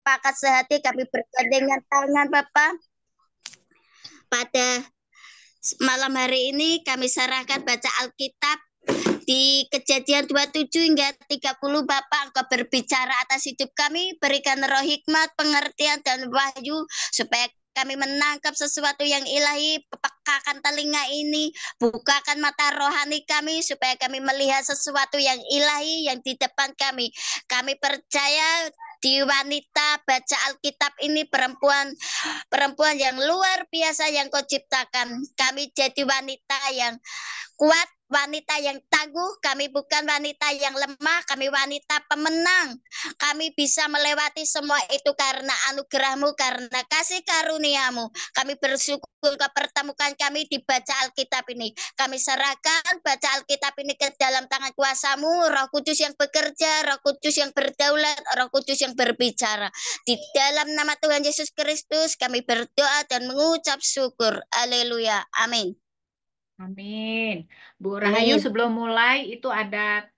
sepakat sehati, kami bergandengan tangan Bapak. Pada malam hari ini kami serahkan baca Alkitab di Kejadian 27 hingga 30. Bapak, Engkau berbicara atas hidup kami, berikan roh hikmat, pengertian, dan wahyu, supaya kami menangkap sesuatu yang ilahi. Pekakan telinga ini, bukakan mata rohani kami, supaya kami melihat sesuatu yang ilahi yang di depan kami. Kami percaya di wanita baca Alkitab ini, perempuan yang luar biasa yang Kau ciptakan. Kami jadi wanita yang kuat, wanita yang tangguh. Kami bukan wanita yang lemah, kami wanita pemenang. Kami bisa melewati semua itu karena anugerah-Mu, karena kasih karunia-Mu. Kami bersyukur Kau pertemukan kami di baca Alkitab ini. Kami serahkan baca Alkitab ini ke dalam tangan kuasa-Mu, Roh Kudus yang bekerja, Roh Kudus yang berdaulat, Roh Kudus yang berbicara. Di dalam nama Tuhan Yesus Kristus kami berdoa dan mengucap syukur. Haleluya. Amin. Amin. Bu Rahayu, sebelum mulai itu ada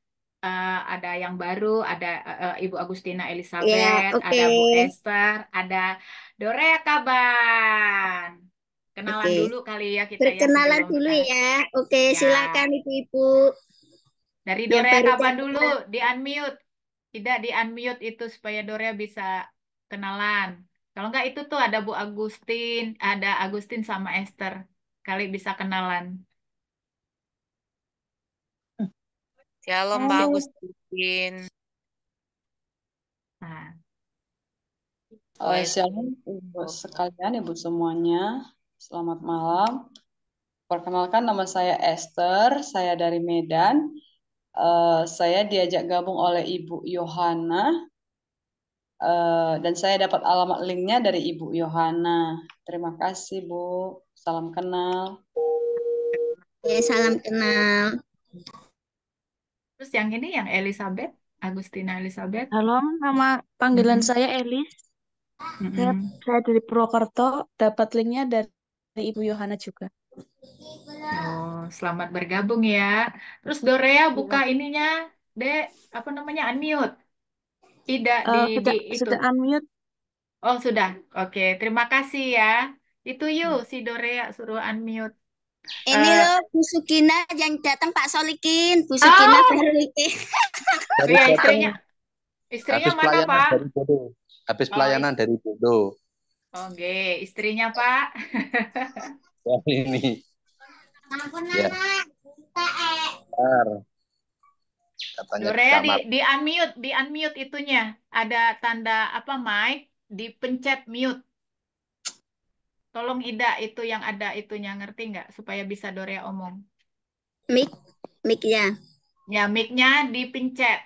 yang baru, ada Ibu Agustina Elizabeth, ada Bu Esther, ada Dorea Kaban. Kenalan dulu kali ya kita Perkenalan dulu ya. Ya. Silakan Ibu-ibu. Dari Dorea Kaban dulu, di-unmute. Tidak di-unmute itu supaya Dorea bisa kenalan. Kalau enggak itu tuh ada Bu Agustin, ada Agustin sama Esther. Kali bisa kenalan. Shalom Mbak Agustin. Nah. Shalom Ibu sekalian, Ibu semuanya. Selamat malam. Perkenalkan, nama saya Esther, saya dari Medan. Saya diajak gabung oleh Ibu Yohana. Dan saya dapat alamat linknya dari Ibu Yohana. Terima kasih Bu. Salam kenal. Salam kenal. Terus yang ini yang Elizabeth, Agustina Elizabeth. Halo, nama panggilan saya Elis. Saya dari Purwokerto, dapat linknya dari Ibu Yohana juga. Oh, selamat bergabung ya. Terus Dorea buka ininya, Dek, apa namanya, unmute. Tidak itu. Sudah unmute. Oh, sudah. Oke, terima kasih ya. Itu yuk si Dorea suruh unmute. Ini loh Bu Sugina yang datang Pak Solikin. Bu Sugina Solikin. Iya, istrinya mana Pak? Dari Bodo. Habis pelayanan dari Bodo. Oke, istrinya Pak. Ya, ini. Ya. Katanya Dorea di unmute itunya. Ada tanda apa mic, dipencet mute. Tolong Ida itu yang ada itunya, ngerti nggak? Supaya bisa Dorea omong. Mic-nya. Ya, mic-nya dipencet.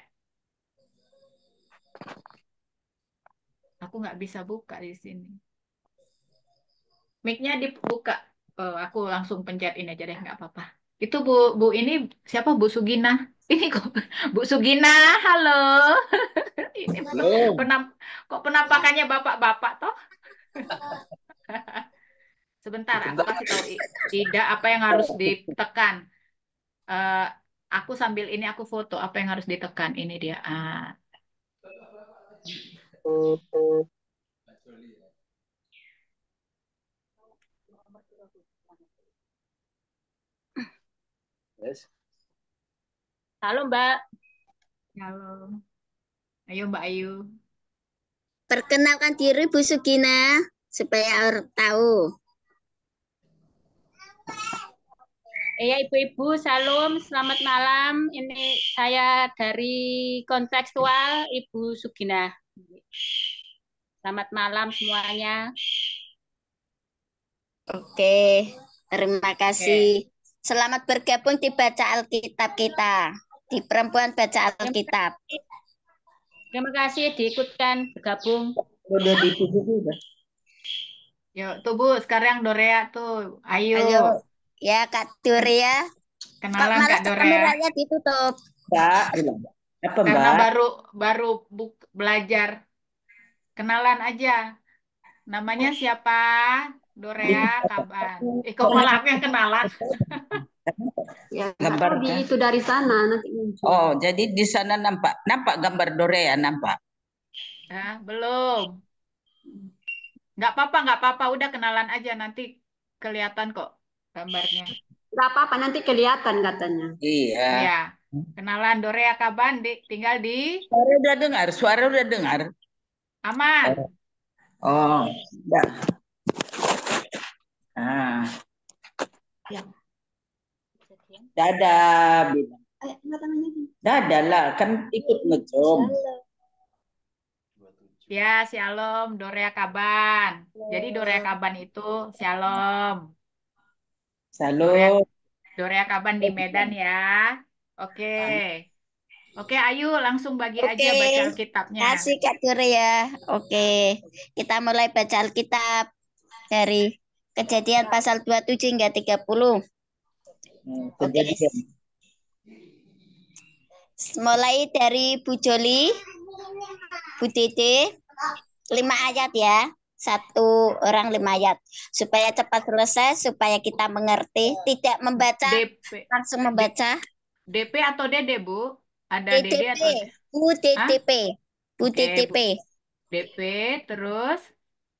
Aku nggak bisa buka di sini. Mic-nya dibuka. Oh, aku langsung pencet ini aja deh, nggak apa-apa. Itu Bu ini siapa Bu Sugina? Ini kok Bu Sugina, halo. Ini kok penampakannya bapak-bapak toh? Sebentar, aku kasih tahu Ida apa yang harus ditekan. Aku sambil ini aku foto apa yang harus ditekan. Ini dia. Yes. Halo Mbak. Halo. Ayo Mbak Ayu. Perkenalkan diri Bu Sugina supaya orang tahu. Iya Ibu-ibu, salam, selamat malam. Ini saya dari Kontekstual Ibu Sugina. Selamat malam semuanya. Oke, terima kasih. Selamat bergabung di Baca Alkitab kita, di Perempuan Baca Alkitab. Terima kasih diikutkan bergabung. Udah ditutup udah. Yuk, tuh Bu, sekarang Dorea tuh. Ayo. Ya, Kak Dorea. Kenalan Kak Dorea. Kameranya ditutup. Mbak, apa Mbak? Karena baru belajar. Kenalan aja. Namanya siapa? Dorea Kaban. Kok malah aku yang kenalan? Ya, gambar itu dari sana nanti muncul. Oh, jadi di sana nampak gambar Dorea nampak. Belum. nggak apa-apa. Udah kenalan aja, nanti kelihatan kok gambarnya. Nggak apa-apa, nanti kelihatan katanya. Iya. Ya, kenalan Dorea Kaban, tinggal di Suara udah dengar. Aman. Oh, udah. Ah. Dadah, bilang. Dadah lah, kan ikut ngecom. Ya, Shalom, Dorea Kaban. Jadi Dorea Kaban itu Shalom. Salam. Dorea Kaban di Medan ya. Oke. Oke, Ayu langsung bagi aja baca Alkitabnya. Kasih Kak Dorea. Oke, kita mulai baca Alkitab dari Kejadian pasal 27 hingga 30. Oke. Mulai dari Bu Joli, Bu Dede, 5 ayat ya. 1 orang 5 ayat. Supaya cepat selesai, supaya kita mengerti. Tidak membaca, langsung membaca. DP atau Dede, Bu? Ada DDP. Dede atau Bu DDP. Bu DDP. DP, terus?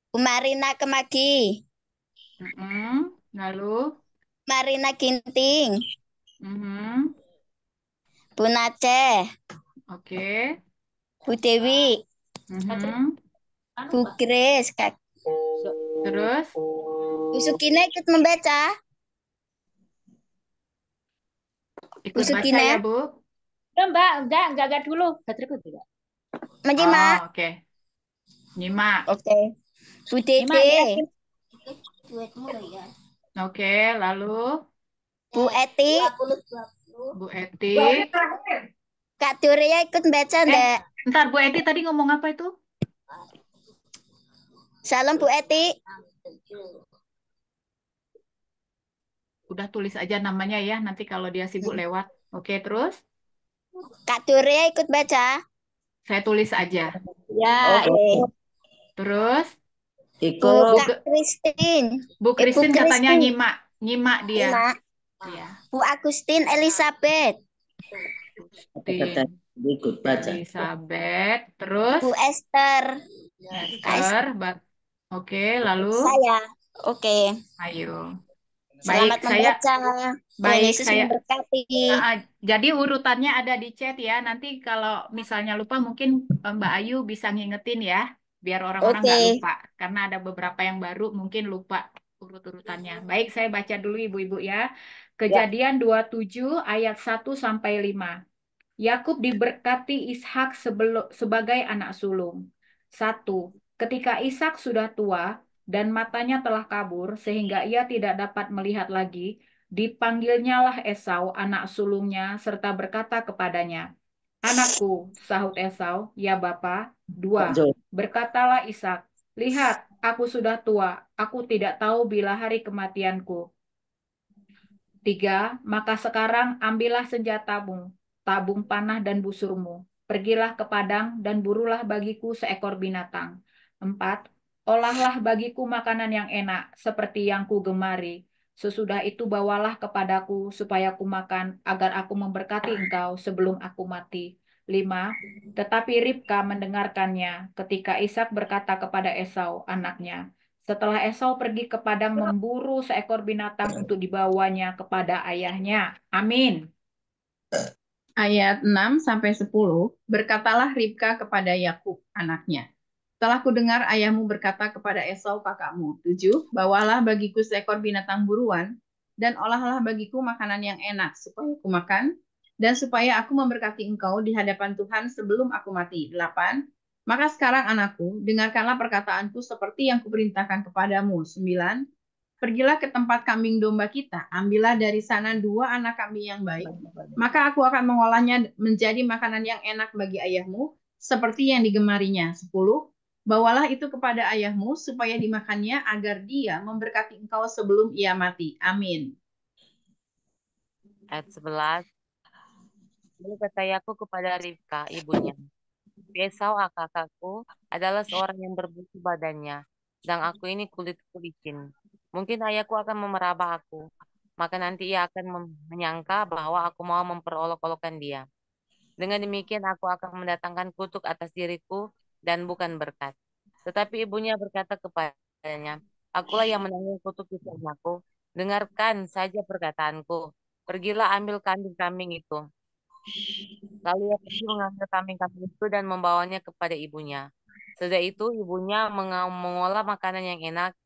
Bu Marina Kemagi. Lalu? Marina Ginting. Bu Nace. Oke. Bu Dewi. Bu Grace. Terus? Bu Sukina ikut membaca. Ikut baca ya, Bu? Enggak dulu. Bateriku tidak. Menyimak. Oke. Nyimak. Oke. Bu Dede. Oke, lalu? Bu Eti. Bu Eti. Kak Dorea ikut baca enggak? Ntar Bu Eti tadi ngomong apa itu? Salam Bu Eti. Udah tulis aja namanya ya, nanti kalau dia sibuk lewat. Oke, terus? Kak Dorea ikut baca. Saya tulis aja. Ya. Terus? Bu Kak Christine. Bu Christine katanya nyimak dia. Nyimak. Ya. Bu Agustin Elizabeth. Ikut baca. Elizabeth. Terus? Bu Esther. Oke, lalu? Saya. Oke. Ayo. Selamat membaca. Baik, Yesus saya memberkati. Jadi urutannya ada di chat ya. Nanti kalau misalnya lupa mungkin Mbak Ayu bisa ngingetin ya, biar orang-orang nggak lupa. Karena ada beberapa yang baru mungkin lupa urut-urutannya. Baik, saya baca dulu Ibu-ibu ya. Kejadian 27 ayat 1 sampai 5. Yakub diberkati Ishak sebagai anak sulung. 1. Ketika Ishak sudah tua dan matanya telah kabur sehingga ia tidak dapat melihat lagi, dipanggilnyalah Esau anak sulungnya serta berkata kepadanya, "Anakku," sahut Esau, "ya Bapa." 2. Berkatalah Ishak, "Lihat, aku sudah tua, aku tidak tahu bila hari kematianku." 3. Maka sekarang ambillah senjatamu, tabung panah dan busurmu. Pergilah ke padang dan burulah bagiku seekor binatang. 4. Olahlah bagiku makanan yang enak, seperti yang ku gemari. Sesudah itu bawalah kepadaku, supaya ku makan, agar aku memberkati engkau sebelum aku mati. 5. Tetapi Ribka mendengarkannya, ketika Ishak berkata kepada Esau, anaknya, setelah Esau pergi ke padang memburu seekor binatang untuk dibawanya kepada ayahnya. Amin. Ayat 6 sampai 10, berkatalah Ribka kepada Yakub anaknya, "Telah kudengar ayahmu berkata kepada Esau kakakmu." 7, "Bawalah bagiku seekor binatang buruan dan olahlah bagiku makanan yang enak supaya aku makan dan supaya aku memberkati engkau di hadapan Tuhan sebelum aku mati." 8, "Maka sekarang anakku, dengarkanlah perkataanku seperti yang kuperintahkan kepadamu." 9, "Pergilah ke tempat kambing domba kita, ambillah dari sana 2 anak kambing yang baik, maka aku akan mengolahnya menjadi makanan yang enak bagi ayahmu, seperti yang digemarinya." 10, "Bawalah itu kepada ayahmu, supaya dimakannya, agar dia memberkati engkau sebelum ia mati." Amin. Ayat 11. Lalu kata Yakub kepada Ribka, ibunya, "Esau kakakku adalah seorang yang berbutuh badannya, sedang aku ini kulitku licin. Mungkin ayahku akan memeraba aku, maka nanti ia akan menyangka bahwa aku mau memperolok-olokkan dia. Dengan demikian aku akan mendatangkan kutuk atas diriku dan bukan berkat." Tetapi ibunya berkata kepada kepadanya, akulah yang menanggung kutuk anakku. Dengarkan saja perkataanku. Pergilah ambil kambing-kambing itu. Lalu ia pergi mengambil kambing-kambing itu dan membawanya kepada ibunya. Sesudah itu ibunya mengolah makanan yang enak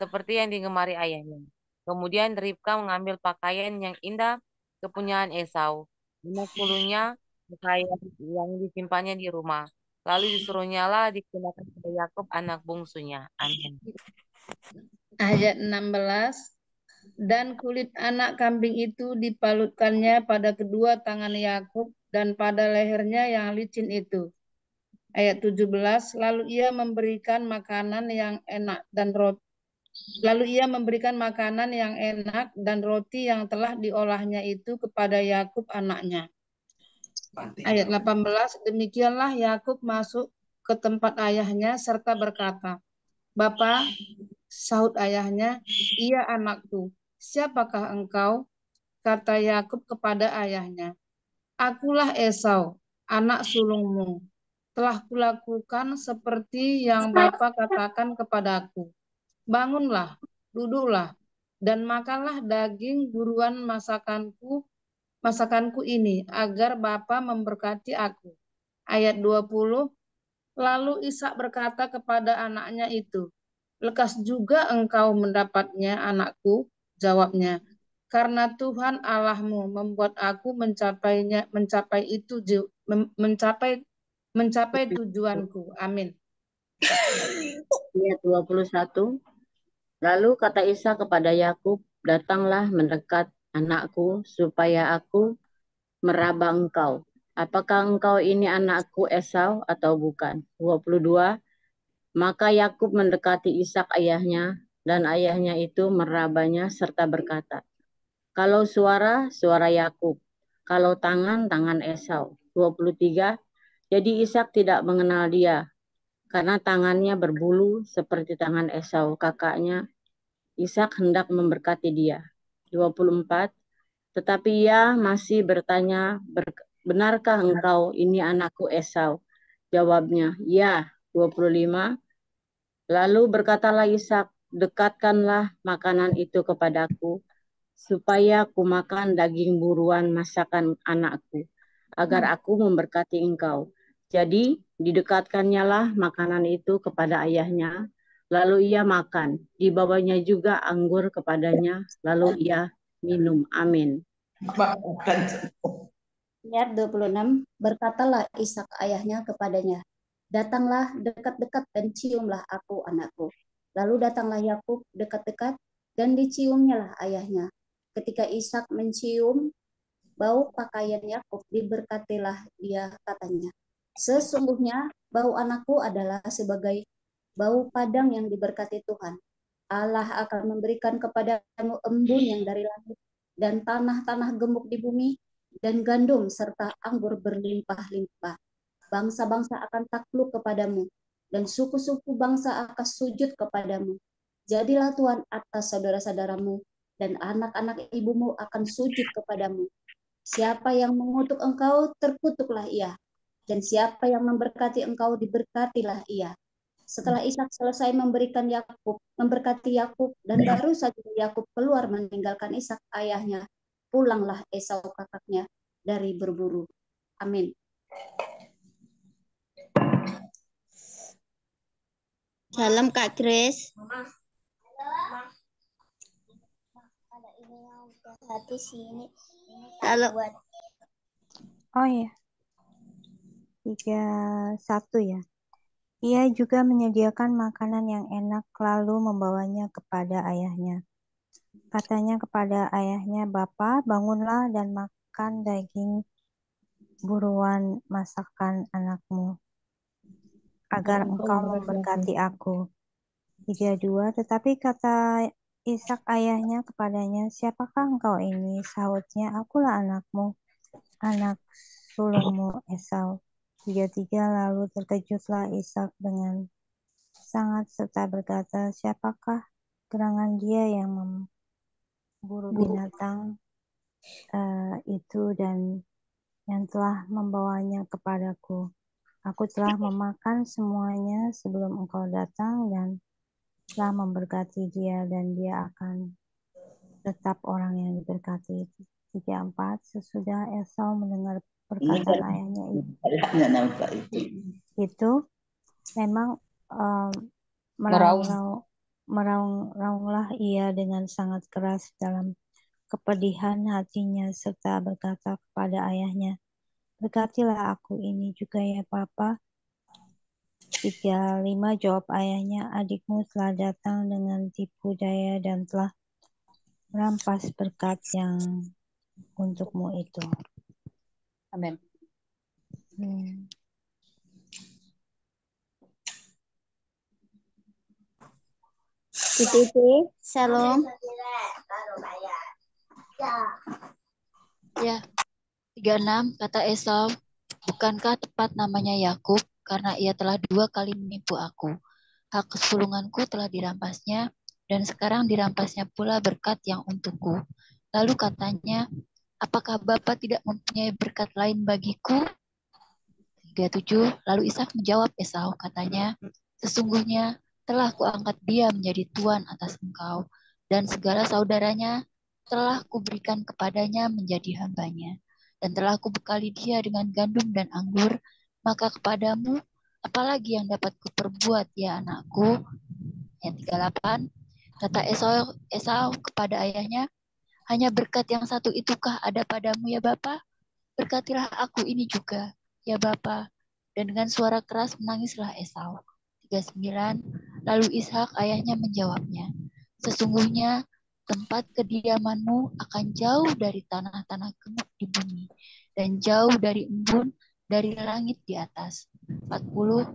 seperti yang digemari ayahnya. Kemudian Ribka mengambil pakaian yang indah kepunyaan Esau, anak sulungnya, pakaian yang disimpannya di rumah. Lalu disuruhnyalah dikenakan pada Yakub anak bungsunya. Amin. Ayat 16. Dan kulit anak kambing itu dipalutkannya pada kedua tangan Yakub dan pada lehernya yang licin itu. Ayat 17. Lalu ia memberikan makanan yang enak dan roti yang telah diolahnya itu kepada Yakub anaknya. Ayat 18. Demikianlah Yakub masuk ke tempat ayahnya serta berkata, "Bapa," sahut ayahnya, "Iya anakku, siapakah engkau?" Kata Yakub kepada ayahnya, "Akulah Esau, anak sulungmu. Telah kulakukan seperti yang Bapa katakan kepadaku. Bangunlah, duduklah, dan makanlah daging buruan masakanku ini, agar Bapa memberkati aku." Ayat 20. Lalu Ishak berkata kepada anaknya itu, "Lekas juga engkau mendapatnya, anakku," jawabnya, "karena Tuhan Allahmu membuat aku mencapai tujuanku." Amin. Ayat 21. Lalu kata Ishak kepada Yakub, "Datanglah mendekat, anakku, supaya aku meraba engkau. Apakah engkau ini anakku Esau atau bukan?" 22. Maka Yakub mendekati Ishak ayahnya, dan ayahnya itu merabanya serta berkata, "Kalau suara, suara Yakub, kalau tangan, tangan Esau." 23. Jadi Ishak tidak mengenal dia, karena tangannya berbulu seperti tangan Esau kakaknya. Ishak hendak memberkati dia. 24. Tetapi ia masih bertanya, "Benarkah engkau ini anakku Esau?" Jawabnya, "Ya." 25. Lalu berkatalah Ishak, "Dekatkanlah makanan itu kepadaku, supaya aku makan daging buruan masakan anakku, agar aku memberkati engkau." Jadi didekatkannya lah makanan itu kepada ayahnya, lalu ia makan. Dibawanya juga anggur kepadanya, lalu ia minum. Amin. Ayat 26. Berkatalah Ishak ayahnya kepadanya, "Datanglah dekat-dekat dan ciumlah aku anakku." Lalu datanglah Yakub dekat-dekat dan diciumnyalah ayahnya. Ketika Ishak mencium bau pakaian Yakub, diberkatilah dia, katanya, "Sesungguhnya bau anakku adalah sebagai bau padang yang diberkati Tuhan. Allah akan memberikan kepadamu embun yang dari langit dan tanah-tanah gemuk di bumi dan gandum serta anggur berlimpah-limpah. Bangsa-bangsa akan takluk kepadamu dan suku-suku bangsa akan sujud kepadamu. Jadilah Tuhan atas saudara-saudaramu dan anak-anak ibumu akan sujud kepadamu. Siapa yang mengutuk engkau, terkutuklah ia. Dan siapa yang memberkati engkau, diberkatilah ia." Setelah Ishak selesai memberkati Yakub, dan baru saja Yakub keluar meninggalkan Ishak ayahnya, pulanglah Esau kakaknya dari berburu. Amin. Salam Kak Grace. Kalau Oh ya, 31 ya. Ia juga menyediakan makanan yang enak lalu membawanya kepada ayahnya. Katanya kepada ayahnya, "Bapa, bangunlah dan makan daging buruan masakan anakmu, agar engkau memberkati aku." 32. Tetapi kata Ishak ayahnya kepadanya, "Siapakah engkau ini?" Sahutnya, "Akulah anakmu, anak sulungmu Esau." 33. Lalu terkejutlah Ishak dengan sangat serta berkata, "Siapakah gerangan dia yang memburu binatang itu dan yang telah membawanya kepadaku? Aku telah memakan semuanya sebelum engkau datang, dan telah memberkati dia dan dia akan tetap orang yang diberkati. 34. Sesudah Esau mendengar perkataan ayahnya itu memang meraung-raunglah ia dengan sangat keras dalam kepedihan hatinya serta berkata kepada ayahnya, "Berkatilah aku ini juga ya Papa." 35. Jawab ayahnya, "Adikmu telah datang dengan tipu daya dan telah merampas berkat yang untukmu itu." Amin. Shalom. Ya, 36 kata Esau, "Bukankah tepat namanya Yakub, karena ia telah 2 kali menipu aku. Hak kesulunganku telah dirampasnya, dan sekarang dirampasnya pula berkat yang untukku." Lalu katanya, "Apakah Bapa tidak mempunyai berkat lain bagiku?" 37. Lalu Ishak menjawab Esau, katanya, "Sesungguhnya telah kuangkat dia menjadi tuan atas engkau, dan segala saudaranya telah kuberikan kepadanya menjadi hambanya, dan telah kubekali dia dengan gandum dan anggur, maka kepadamu apalagi yang dapat kuperbuat ya anakku." Ayat 38. Kata Esau kepada ayahnya, "Hanya berkat yang satu itukah ada padamu ya Bapa? Berkatilah aku ini juga ya Bapa." Dan dengan suara keras menangislah Esau. 39. Lalu Ishak ayahnya menjawabnya, "Sesungguhnya tempat kediamanmu akan jauh dari tanah-tanah gemuk di bumi, dan jauh dari embun dari langit di atas." 40.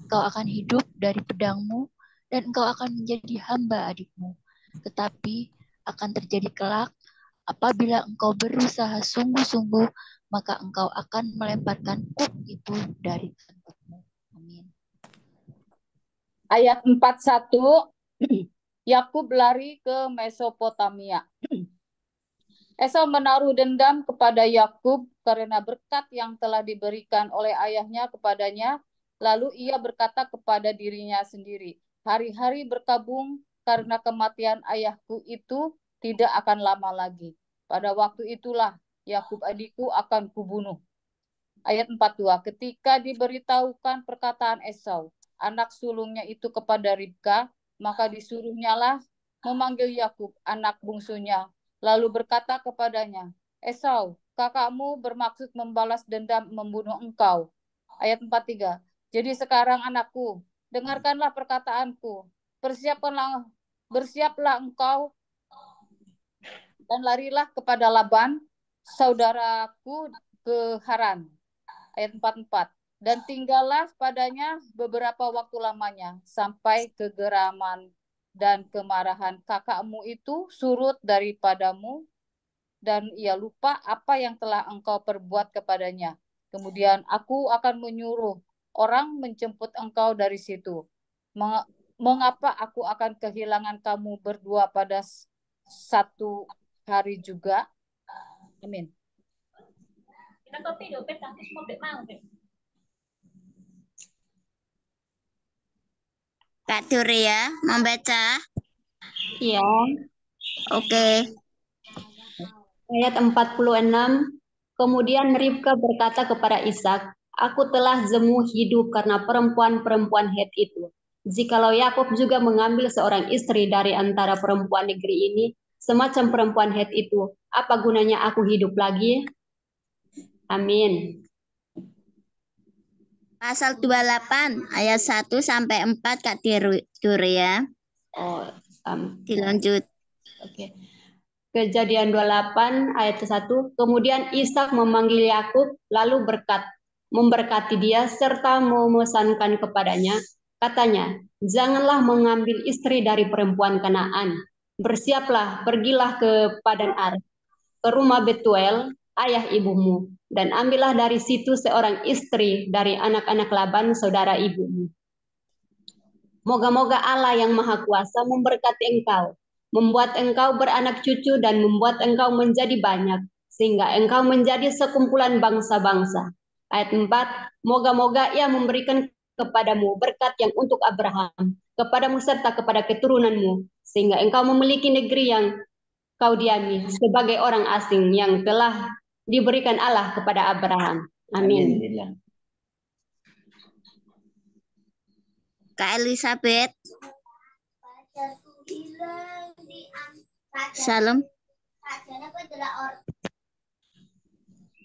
Engkau akan hidup dari pedangmu, dan engkau akan menjadi hamba adikmu. Tetapi akan terjadi kelak, apabila engkau berusaha sungguh-sungguh, maka engkau akan melemparkan kuk itu dari tandukmu. Amin. Ayat 41, Yakub lari ke Mesopotamia. Esau menaruh dendam kepada Yakub karena berkat yang telah diberikan oleh ayahnya kepadanya. Lalu ia berkata kepada dirinya sendiri, "Hari-hari berkabung karena kematian ayahku itu tidak akan lama lagi. Pada waktu itulah Yakub adikku akan kubunuh." Ayat 42, ketika diberitahukan perkataan Esau, anak sulungnya itu kepada Ribka, maka disuruhnyalah memanggil Yakub, anak bungsunya, lalu berkata kepadanya, "Esau, kakakmu bermaksud membalas dendam membunuh engkau." Ayat 43, "Jadi sekarang anakku, dengarkanlah perkataanku, bersiaplah engkau dan larilah kepada Laban, saudaraku ke Haran." Ayat 44, "Dan tinggallah padanya beberapa waktu lamanya, sampai kegeraman dan kemarahan kakakmu itu surut daripadamu, dan ia lupa apa yang telah engkau perbuat kepadanya. Kemudian aku akan menyuruh orang menjemput engkau dari situ. Mengapa aku akan kehilangan kamu berdua pada satu hari juga?" Amin. Kak Duria membaca? Iya. Oke. Ayat 46, kemudian Ribka berkata kepada Ishak, "Aku telah jemu hidup karena perempuan-perempuan Het itu. Jikalau Yakub juga mengambil seorang istri dari antara perempuan negeri ini, semacam perempuan Het itu, apa gunanya aku hidup lagi?" Amin. Pasal 28 ayat 1 sampai 4 Kak Duria. Dilanjut. Oke. Kejadian 28 ayat 1, kemudian Ishak memanggil Yakub lalu memberkati dia serta memesankan kepadanya, katanya, "Janganlah mengambil istri dari perempuan Kanaan. Bersiaplah, pergilah ke Padan Aram, ke rumah Betuel, ayah ibumu, dan ambillah dari situ seorang istri dari anak-anak Laban, saudara ibumu. Moga-moga Allah yang Maha Kuasa memberkati engkau, membuat engkau beranak cucu dan membuat engkau menjadi banyak, sehingga engkau menjadi sekumpulan bangsa-bangsa." Ayat 4, moga-moga ia memberikan kepadamu berkat yang untuk Abraham, kepadamu serta kepada keturunanmu, sehingga engkau memiliki negeri yang kau diami sebagai orang asing yang telah diberikan Allah kepada Abraham. Amin. Kak Elizabeth. Salam.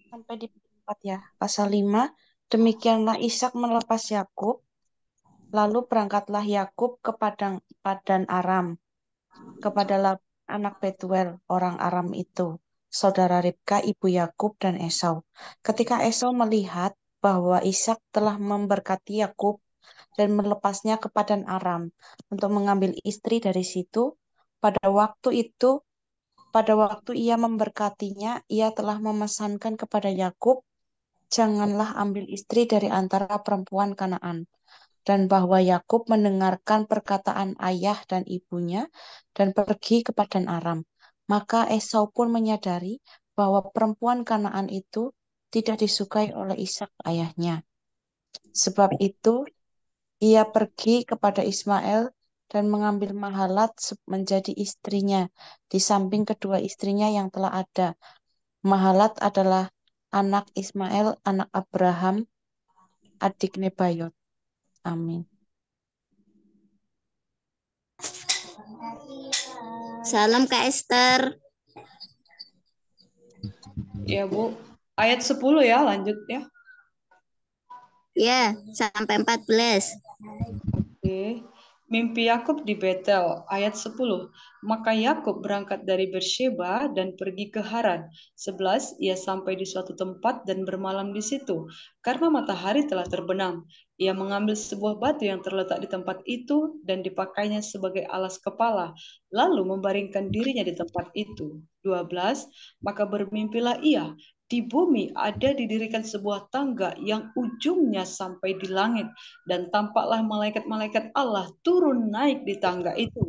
Sampai di 4 ya. Pasal 5. Demikianlah Ishak melepas Yakub. Lalu berangkatlah Yakub ke Padan Aram, kepada anak Betuel, orang Aram itu, saudara Ribka, ibu Yakub dan Esau. Ketika Esau melihat bahwa Ishak telah memberkati Yakub dan melepasnya ke Padan Aram untuk mengambil istri dari situ, pada waktu ia memberkatinya, ia telah memesankan kepada Yakub, janganlah ambil istri dari antara perempuan Kanaan. Dan bahwa Yakub mendengarkan perkataan ayah dan ibunya dan pergi ke Padan Aram. Maka Esau pun menyadari bahwa perempuan Kanaan itu tidak disukai oleh Ishak ayahnya. Sebab itu ia pergi kepada Ismail dan mengambil Mahalat menjadi istrinya di samping kedua istrinya yang telah ada. Mahalat adalah anak Ismail, anak Abraham, adik Nebayot. Amin. Salam Kak Esther. Ya Bu, ayat 10 ya, lanjut ya. Ya, sampai 14. Oke. Mimpi Yakub di Betel, ayat 10. Maka Yakub berangkat dari Bersheba dan pergi ke Haran. 11. Ia sampai di suatu tempat dan bermalam di situ, karena matahari telah terbenam. Ia mengambil sebuah batu yang terletak di tempat itu dan dipakainya sebagai alas kepala, lalu membaringkan dirinya di tempat itu. 12. Maka bermimpilah ia, di bumi ada didirikan sebuah tangga yang ujungnya sampai di langit, dan tampaklah malaikat-malaikat Allah turun naik di tangga itu.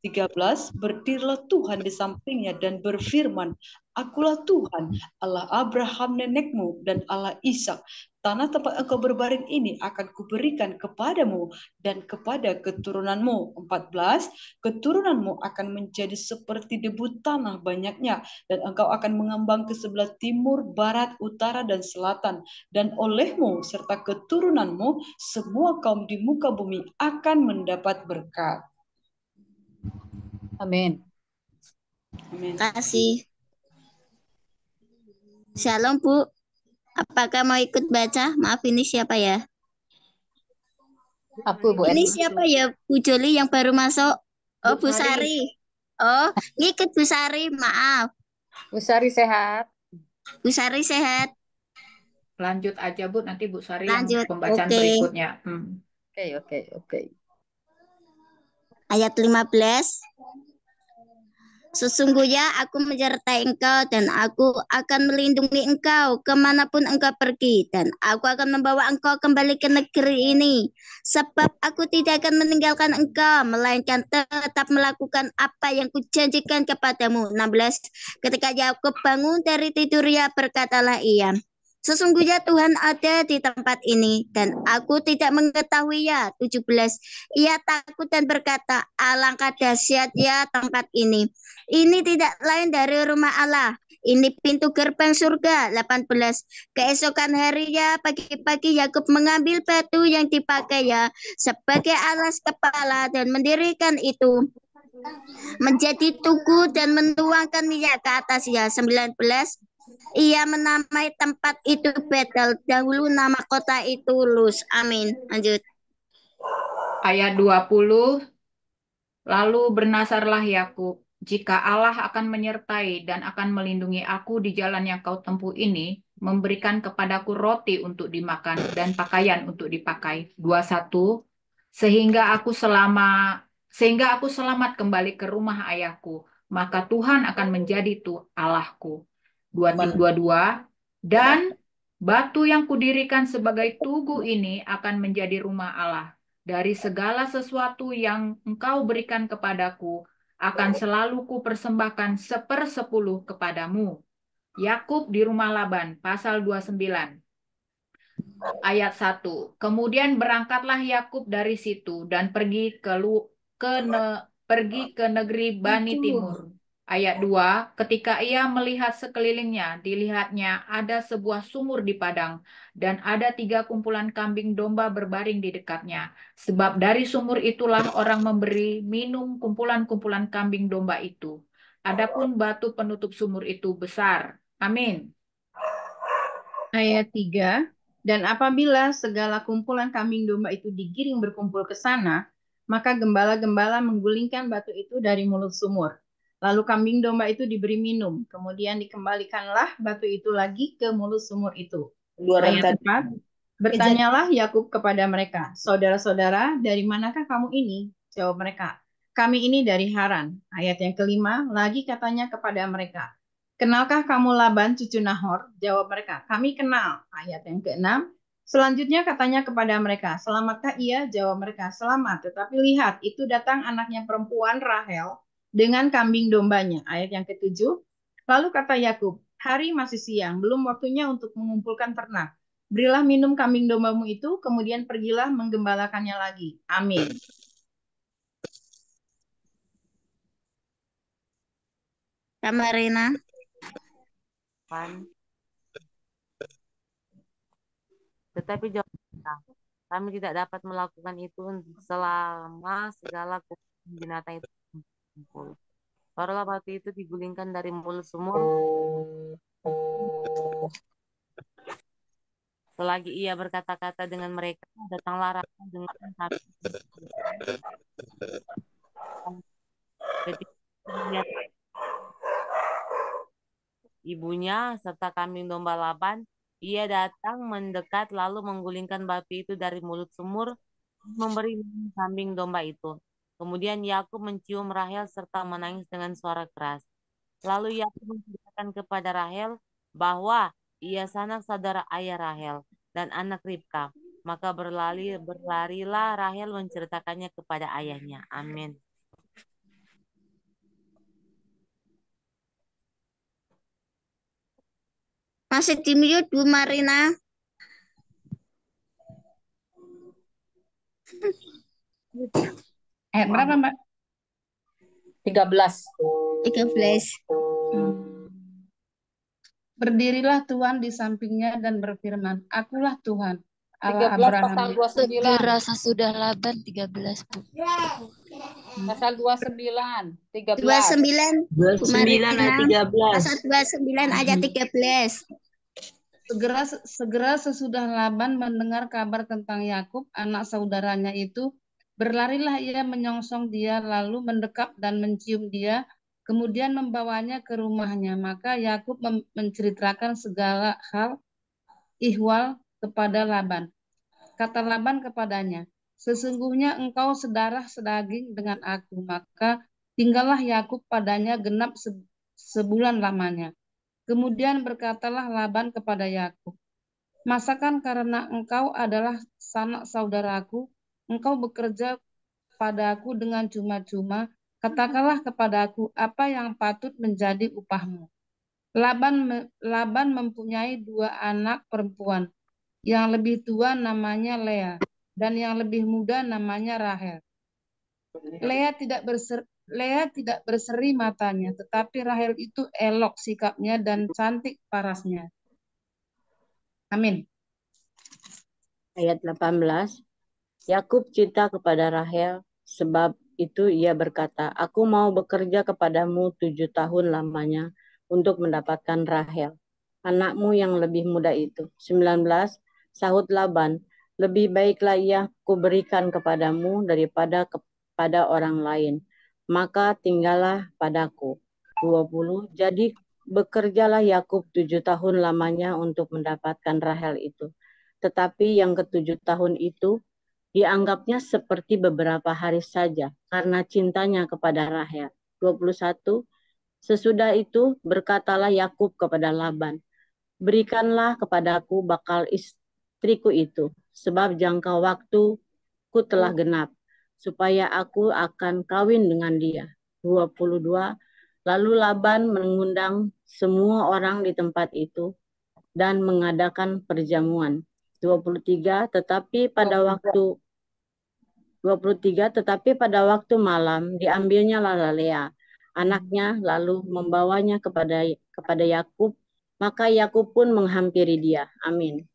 13. Berdirilah Tuhan di sampingnya dan berfirman, Akulah Tuhan, Allah Abraham nenekmu dan Allah Ishak. Tanah tempat engkau berbaring ini akan kuberikan kepadamu dan kepada keturunanmu. 14. Keturunanmu akan menjadi seperti debu tanah banyaknya, dan engkau akan mengembang ke sebelah timur, barat, utara, dan selatan. Dan olehmu serta keturunanmu, semua kaum di muka bumi akan mendapat berkat. Amin. Amin. Terima kasih. Shalom Bu. Apakah mau ikut baca? Maaf, ini siapa ya? Aku Bu Ini Eni. siapa ya Bu Joli yang baru masuk? Oh, Bu Bu Sari. Sari. Oh, ngikut Bu Sari. Maaf. Bu Sari sehat. Bu Sari sehat. Lanjut aja Bu, nanti Bu Sari Lanjut. yang pembacaan berikutnya. Oke. Ayat 15. Sesungguhnya aku menyertai engkau dan aku akan melindungi engkau kemanapun engkau pergi, dan aku akan membawa engkau kembali ke negeri ini, sebab aku tidak akan meninggalkan engkau melainkan tetap melakukan apa yang kujanjikan kepadamu. 16. Ketika Yakub bangun dari tidurnya, berkatalah ia, sesungguhnya Tuhan ada di tempat ini dan aku tidak mengetahuinya. 17. Ia takut dan berkata, alangkah dahsyat ya tempat ini. Ini tidak lain dari rumah Allah. Ini pintu gerbang surga. 18. Keesokan harinya pagi-pagi Yakub mengambil batu yang dipakainya sebagai alas kepala dan mendirikan itu menjadi tugu dan menuangkan minyak ke atasnya. 19. Ia menamai tempat itu Betel. Dahulu nama kota itu Luz. Amin. Lanjut. Ayat 20. Lalu bernasarlah Yakub, jika Allah akan menyertai dan akan melindungi aku di jalan yang kau tempuh ini, memberikan kepadaku roti untuk dimakan dan pakaian untuk dipakai. 21. Sehingga aku selamat kembali ke rumah ayahku, maka Tuhan akan menjadi Allahku. 22. Dan batu yang kudirikan sebagai tugu ini akan menjadi rumah Allah. Dari segala sesuatu yang engkau berikan kepadaku, akan selalu kupersembahkan 1/10 kepadamu. Yakub di rumah Laban, pasal 29. ayat 1. Kemudian berangkatlah Yakub dari situ dan pergi ke negeri Bani Timur. Ayat 2, ketika ia melihat sekelilingnya, dilihatnya ada sebuah sumur di padang, dan ada 3 kumpulan kambing domba berbaring di dekatnya. Sebab dari sumur itulah orang memberi minum kumpulan-kumpulan kambing domba itu. Adapun batu penutup sumur itu besar. Amin. Ayat 3, dan apabila segala kumpulan kambing domba itu digiring berkumpul ke sana, maka gembala-gembala menggulingkan batu itu dari mulut sumur. Lalu kambing domba itu diberi minum, kemudian dikembalikanlah batu itu lagi ke mulut sumur itu. Ayat 4, bertanyalah Yakub kepada mereka, saudara-saudara, dari manakah kamu ini? Jawab mereka, kami ini dari Haran. Ayat yang kelima, lagi katanya kepada mereka, kenalkah kamu Laban cucu Nahor? Jawab mereka, kami kenal. Ayat yang keenam, selanjutnya katanya kepada mereka, selamatkah ia? Jawab mereka, selamat. Tetapi lihat, itu datang anaknya perempuan Rahel dengan kambing dombanya. Ayat yang ketujuh, lalu kata Yakub, hari masih siang, belum waktunya untuk mengumpulkan ternak. Berilah minum kambing dombamu itu, kemudian pergilah menggembalakannya lagi. Amin. Kamarina. Tetapi jawab mereka, kami tidak dapat melakukan itu selama segala binatang itu kumpul. Barulah batu itu digulingkan dari mulut sumur. Selagi ia berkata-kata dengan mereka, datanglah Rahel dengan kambing. Ketika melihat ibunya serta kambing domba Laban, ia datang mendekat lalu menggulingkan batu itu dari mulut sumur, memberi minum kambing domba itu. Kemudian Yakub mencium Rahel serta menangis dengan suara keras. Lalu Yakub menceritakan kepada Rahel bahwa ia sanak saudara ayah Rahel dan anak Ribka. Maka berlarilah Rahel menceritakannya kepada ayahnya. Amin. Masih di mute, Bu Marina. Berapa, Mbak? 13. 13. Berdirilah Tuhan di sampingnya dan berfirman, akulah Tuhan, Allah Abraham. Segera sesudah Laban 13, Bu. Pasal 29, 13. 29 ayat 13. Pasal 29 ayat 13. Segera sesudah Laban mendengar kabar tentang Yakub, anak saudaranya itu, berlarilah ia menyongsong dia, lalu mendekap dan mencium dia, kemudian membawanya ke rumahnya. Maka Yakub menceritakan segala hal ihwal kepada Laban. Kata Laban kepadanya, sesungguhnya engkau sedarah sedaging dengan aku. Maka tinggallah Yakub padanya genap sebulan lamanya. Kemudian berkatalah Laban kepada Yakub, masakan karena engkau adalah sanak saudaraku, engkau bekerja padaku dengan cuma-cuma, katakanlah kepadaku apa yang patut menjadi upahmu. Laban mempunyai 2 anak perempuan, yang lebih tua namanya Lea, dan yang lebih muda namanya Rahel. Lea tidak berseri matanya, tetapi Rahel itu elok sikapnya dan cantik parasnya. Amin. Ayat 18. Yakub cinta kepada Rahel, sebab itu ia berkata, aku mau bekerja kepadamu 7 tahun lamanya untuk mendapatkan Rahel, anakmu yang lebih muda itu. 19. Sahut Laban, lebih baiklah ia kuberikan kepadamu daripada kepada orang lain, maka tinggallah padaku. 20. Jadi bekerjalah Yakub 7 tahun lamanya untuk mendapatkan Rahel itu. Tetapi yang ke-7 tahun itu dianggapnya seperti beberapa hari saja karena cintanya kepada Rahel. 21. Sesudah itu berkatalah Yakub kepada Laban, berikanlah kepadaku bakal istriku itu, sebab jangka waktuku telah genap, supaya aku akan kawin dengan dia. 22. Lalu Laban mengundang semua orang di tempat itu dan mengadakan perjamuan. 23, tetapi pada waktu malam diambilnya lah Lea, anaknya, lalu membawanya kepada Yakub, maka Yakub pun menghampiri dia. Amin.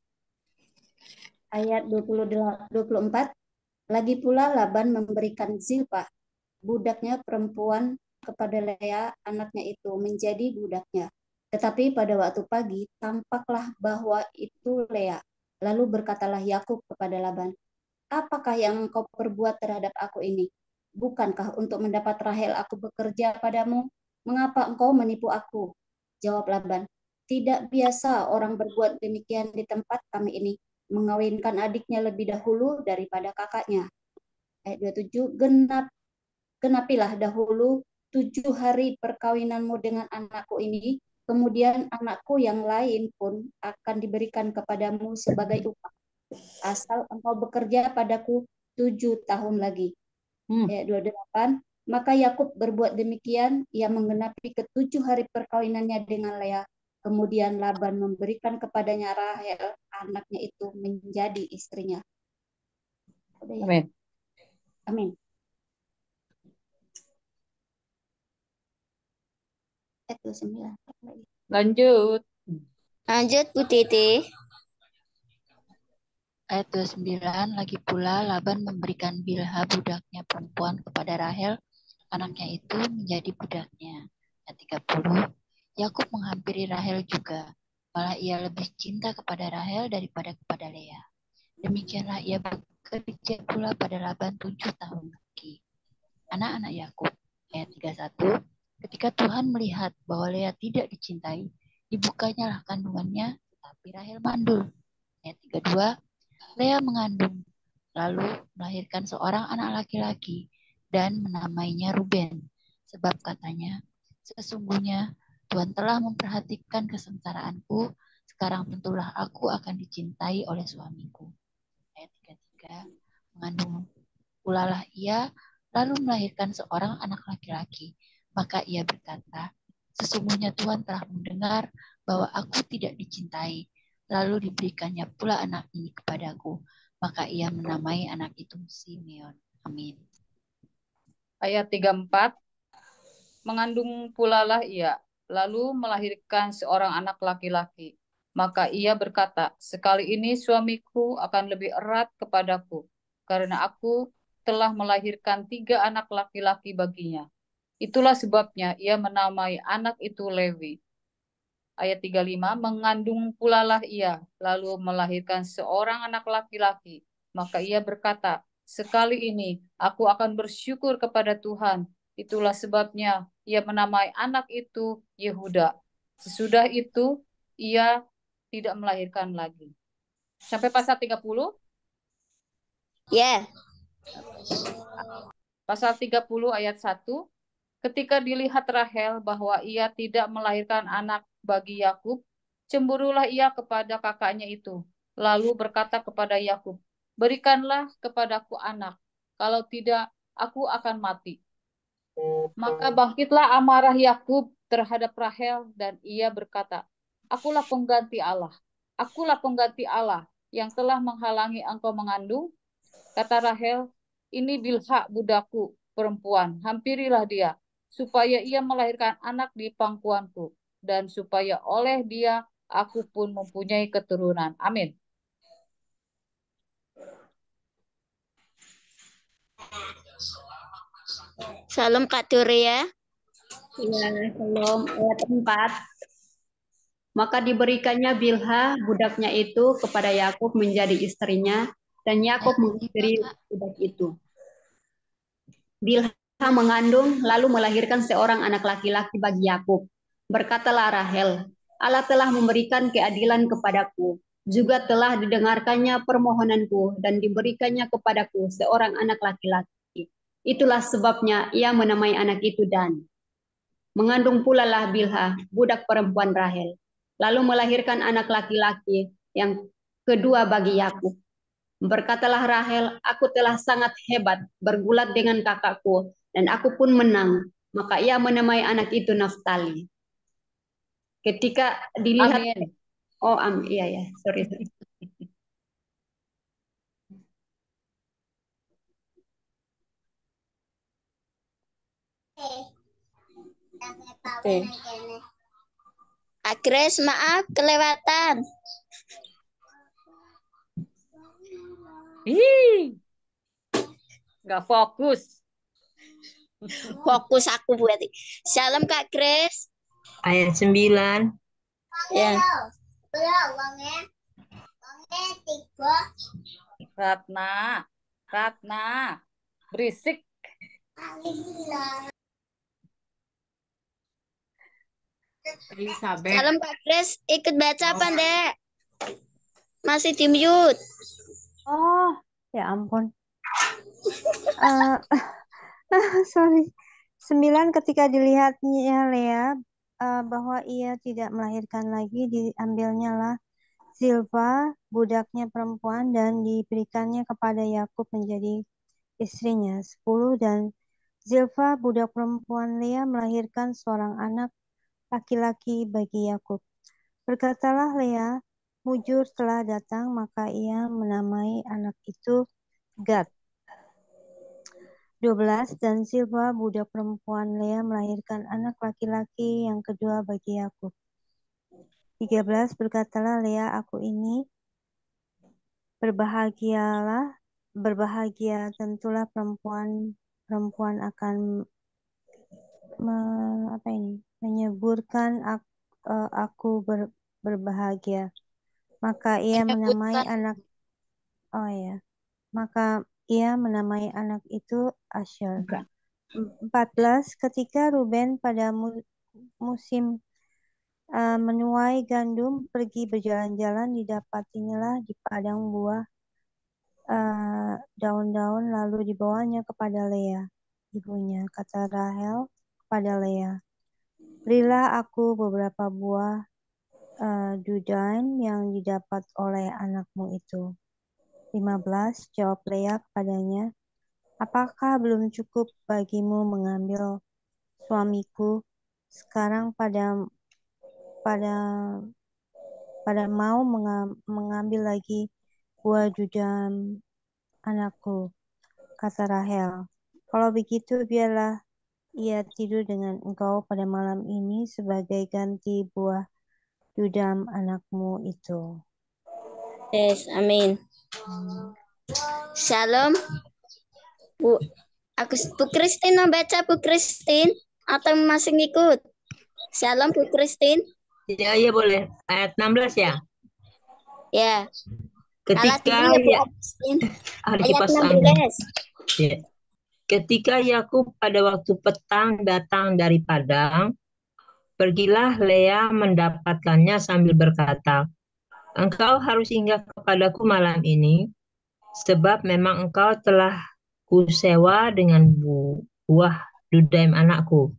Ayat 24. Lagi pula Laban memberikan Zilpah, budaknya perempuan, kepada Lea, anaknya itu, menjadi budaknya. Tetapi pada waktu pagi, tampaklah bahwa itu Lea. Lalu berkatalah Yakub kepada Laban, apakah yang engkau perbuat terhadap aku ini? Bukankah untuk mendapat Rahel aku bekerja padamu? Mengapa engkau menipu aku? Jawab Laban, tidak biasa orang berbuat demikian di tempat kami ini, mengawinkan adiknya lebih dahulu daripada kakaknya. Ayat 27, genapilah dahulu 7 hari perkawinanmu dengan anakku ini, kemudian anakku yang lain pun akan diberikan kepadamu sebagai upah, asal engkau bekerja padaku 7 tahun lagi. Ayat 28, maka Yakub berbuat demikian, ia menggenapi ke-7 hari perkawinannya dengan Lea. Kemudian Laban memberikan kepadanya Rahel, anaknya itu, menjadi istrinya. Amin. Amin. Ayat 29. Lanjut. Lanjut Bu Titi. Ayat 29, lagi pula Laban memberikan Bilha budaknya perempuan kepada Rahel, anaknya itu, menjadi budaknya. Ayat 30, Yakub menghampiri Rahel juga, malah ia lebih cinta kepada Rahel daripada kepada Lea. Demikianlah ia bekerja pula pada Laban 7 tahun lagi. Anak-anak Yakub. Ayat 31, ketika Tuhan melihat bahwa Lea tidak dicintai, dibukanyalah kandungannya, tetapi Rahel mandul. Ayat 32, Lea mengandung, lalu melahirkan seorang anak laki-laki dan menamainya Ruben, sebab katanya, sesungguhnya Tuhan telah memperhatikan kesengsaraanku, sekarang tentulah aku akan dicintai oleh suamiku. Ayat 33, mengandung pulalah ia, lalu melahirkan seorang anak laki-laki, maka ia berkata, sesungguhnya Tuhan telah mendengar bahwa aku tidak dicintai, lalu diberikannya pula anak ini kepadaku, maka ia menamai anak itu Simeon. Amin. Ayat 34, mengandung pulalah ia, lalu melahirkan seorang anak laki-laki. Maka ia berkata, sekali ini suamiku akan lebih erat kepadaku, karena aku telah melahirkan 3 anak laki-laki baginya. Itulah sebabnya ia menamai anak itu Lewi. Ayat 35, mengandung pulalah ia, lalu melahirkan seorang anak laki-laki. Maka ia berkata, sekali ini aku akan bersyukur kepada Tuhan. Itulah sebabnya ia menamai anak itu Yehuda. Sesudah itu ia tidak melahirkan lagi. Sampai pasal 30? Ya. Pasal 30 ayat 1. Ketika dilihat Rahel bahwa ia tidak melahirkan anak bagi Yakub, cemburulah ia kepada kakaknya itu. Lalu berkata kepada Yakub, berikanlah kepadaku anak, kalau tidak aku akan mati. Maka bangkitlah amarah Yakub terhadap Rahel dan ia berkata, akulah pengganti Allah yang telah menghalangi engkau mengandung. Kata Rahel, ini Bilha budakku perempuan, hampirilah dia, supaya ia melahirkan anak di pangkuanku, dan supaya oleh dia aku pun mempunyai keturunan. Amin. Salam Kak Duria. Ya, salam. Ayat 4. Maka diberikannya Bilha, budaknya itu, kepada Yakub menjadi istrinya, dan Yakub menghampiri budak itu. Bilha mengandung, lalu melahirkan seorang anak laki-laki bagi Yakub. Berkatalah Rahel, Allah telah memberikan keadilan kepadaku, juga telah didengarkannya permohonanku, dan diberikannya kepadaku seorang anak laki-laki. Itulah sebabnya ia menamai anak itu Dan. Mengandung pula lah Bilha, budak perempuan Rahel, lalu melahirkan anak laki-laki yang kedua bagi Yakub. Berkatalah Rahel, aku telah sangat hebat bergulat dengan kakakku, dan aku pun menang. Maka ia menamai anak itu Naftali. Ketika dilihat, Amin. oh iya ya, sorry. Oke. Kak Grace, maaf kelewatan. Ih, nggak fokus. Fokus aku berarti. Salam Kak Grace. Ayat 9. Ya. Ratna, berisik. Elizabeth. Salam Kak Grace, ikut baca apa, Dek? Masih di mute. Oh, ya ampun. Sorry. 9, ketika dilihatnya Lea bahwa ia tidak melahirkan lagi, diambilnya lah Zilpa, budaknya perempuan, dan diberikannya kepada Yakub menjadi istrinya. 10, dan Zilpa, budak perempuan Lea, melahirkan seorang anak laki-laki bagi Yakub. Berkatalah Lea, mujur telah datang, maka ia menamai anak itu Gad. 12, dan Zilpa, budak perempuan Lea, melahirkan anak laki-laki yang kedua bagi Yakub. 13, berkatalah Lea, aku ini berbahagia, tentulah perempuan akan menyuburkan aku berbahagia. Maka ia menamai anak itu Asher. 14, ketika Ruben pada musim menuai gandum pergi berjalan-jalan, didapatinya di padang buah daun-daun, lalu dibawanya kepada Lea ibunya. Kata Rahel kepada Lea, berilah aku beberapa buah dudaim yang didapat oleh anakmu itu. 15, jawab Lea kepadanya, apakah belum cukup bagimu mengambil suamiku? Sekarang pada mau mengambil lagi buah dudaim anakku. Kata Rahel, kalau begitu biarlah ia tidur dengan engkau pada malam ini sebagai ganti buah dudaim anakmu itu. Yes, amin. Shalom. Bu Christine mau baca, Bu Christine, atau masih ngikut? Shalom, Bu Christine. Ya, boleh. Ayat 16 ya? Ya. Ketika ayat 16. Ya. Ketika Yakub pada waktu petang datang dari padang, pergilah Lea mendapatkannya sambil berkata, engkau harus singgah kepadaku malam ini, sebab memang engkau telah kusewa dengan buah dudaim anakku.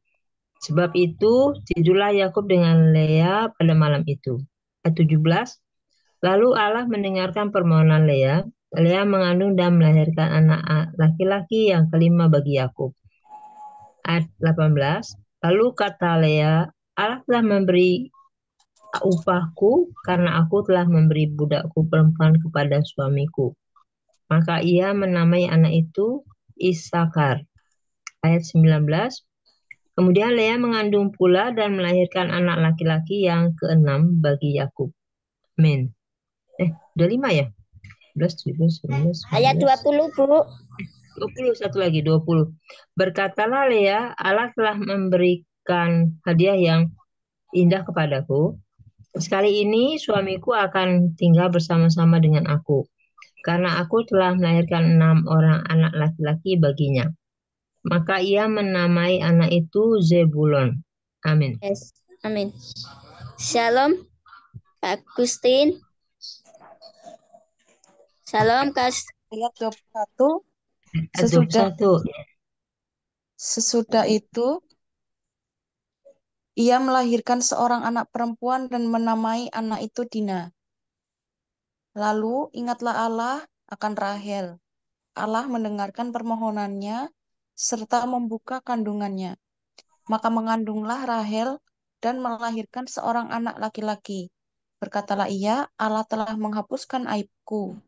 Sebab itu tidurlah Yakub dengan Lea pada malam itu. Ayat 17. Lalu Allah mendengarkan permohonan Lea. Lea mengandung dan melahirkan anak laki-laki yang kelima bagi Yakub. Ayat 18. Lalu kata Lea, Allah telah memberi upahku karena aku telah memberi budakku perempuan kepada suamiku. Maka ia menamai anak itu Isakar. Ayat 19. Kemudian Lea mengandung pula dan melahirkan anak laki-laki yang keenam bagi Yakub. Amin. Udah 5 ya? 11, 12, 19, Ayat 20, Bu. 20, satu lagi, 20. Berkatalah Lea, Allah telah memberikan hadiah yang indah kepadaku. Sekali ini suamiku akan tinggal bersama-sama dengan aku, karena aku telah melahirkan 6 orang anak laki-laki baginya. Maka ia menamai anak itu Zebulon. Amin. Yes, amin. Shalom, Kak Agustin. Shalom, Kak. Ayat 21. Sesudah itu ia melahirkan seorang anak perempuan dan menamai anak itu Dina. Lalu ingatlah Allah akan Rahel. Allah mendengarkan permohonannya serta membuka kandungannya. Maka mengandunglah Rahel dan melahirkan seorang anak laki-laki. Berkatalah ia, Allah telah menghapuskan aibku.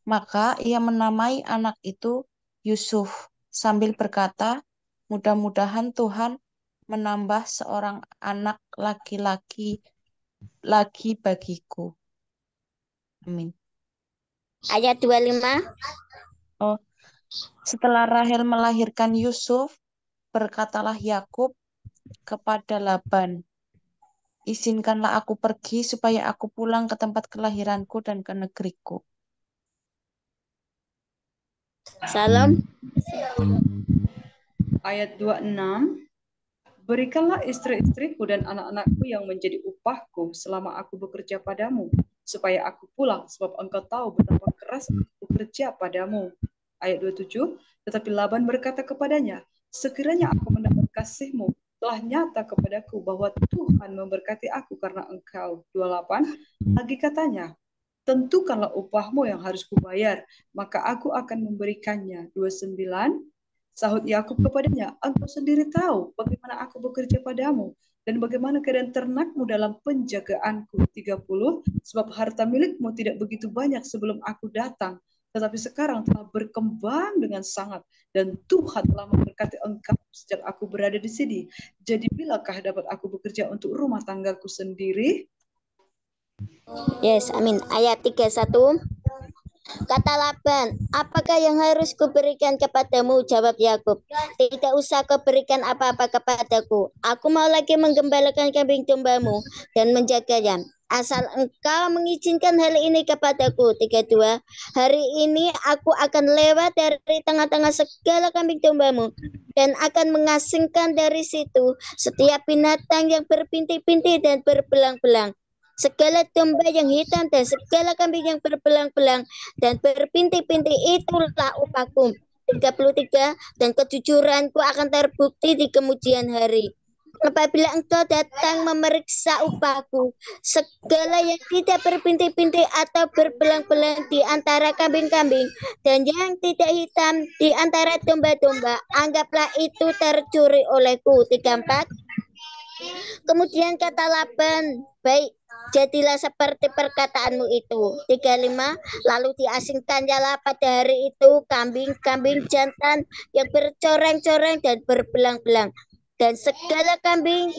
Maka ia menamai anak itu Yusuf sambil berkata, Mudah-mudahan Tuhan menambah seorang anak laki-laki lagi bagiku. Amin. Ayat 25. Oh, setelah Rahel melahirkan Yusuf, berkatalah Yakub kepada Laban, izinkanlah aku pergi supaya aku pulang ke tempat kelahiranku dan ke negeriku. Salam. Ayat 26. Berikanlah istri-istriku dan anak-anakku yang menjadi upahku selama aku bekerja padamu, supaya aku pulang, sebab engkau tahu betapa keras aku bekerja padamu. Ayat 27. Tetapi Laban berkata kepadanya, sekiranya aku mendapat kasihmu, telah nyata kepadaku bahwa Tuhan memberkati aku karena engkau. 28. Lagi katanya, tentukanlah upahmu yang harus kubayar, maka aku akan memberikannya. 29. Sahut Yakub kepadanya, engkau sendiri tahu bagaimana aku bekerja padamu dan bagaimana keadaan ternakmu dalam penjagaanku. 30. Sebab harta milikmu tidak begitu banyak sebelum aku datang, tetapi sekarang telah berkembang dengan sangat, dan Tuhan telah memberkati engkau sejak aku berada di sini. Jadi bilakah dapat aku bekerja untuk rumah tanggaku sendiri? Yes, amin. Ayat 31. Kata Laban, apakah yang harus kuberikan kepadamu? Jawab Yakub, tidak usah kau berikan apa-apa kepadaku. Aku mau lagi menggembalakan kambing dombamu dan menjaganya. Asal engkau mengizinkan hal ini kepadaku. 32. Hari ini aku akan lewat dari tengah-tengah segala kambing dombamu dan akan mengasingkan dari situ setiap binatang yang berpinti-pinti dan berbelang-belang, segala domba yang hitam dan segala kambing yang berbelang-belang dan berpinti-pinti, itulah upahku. 33. Dan kejujuranku akan terbukti di kemudian hari. Apabila engkau datang memeriksa upahku, segala yang tidak berpinti-pinti atau berbelang-belang di antara kambing-kambing dan yang tidak hitam di antara domba-domba, anggaplah itu tercuri olehku. 34. Kemudian kata Laban, baik, jadilah seperti perkataanmu itu. 35. Lalu diasingkannya pada hari itu kambing-kambing jantan yang bercoreng-coreng dan berbelang-belang, dan segala kambing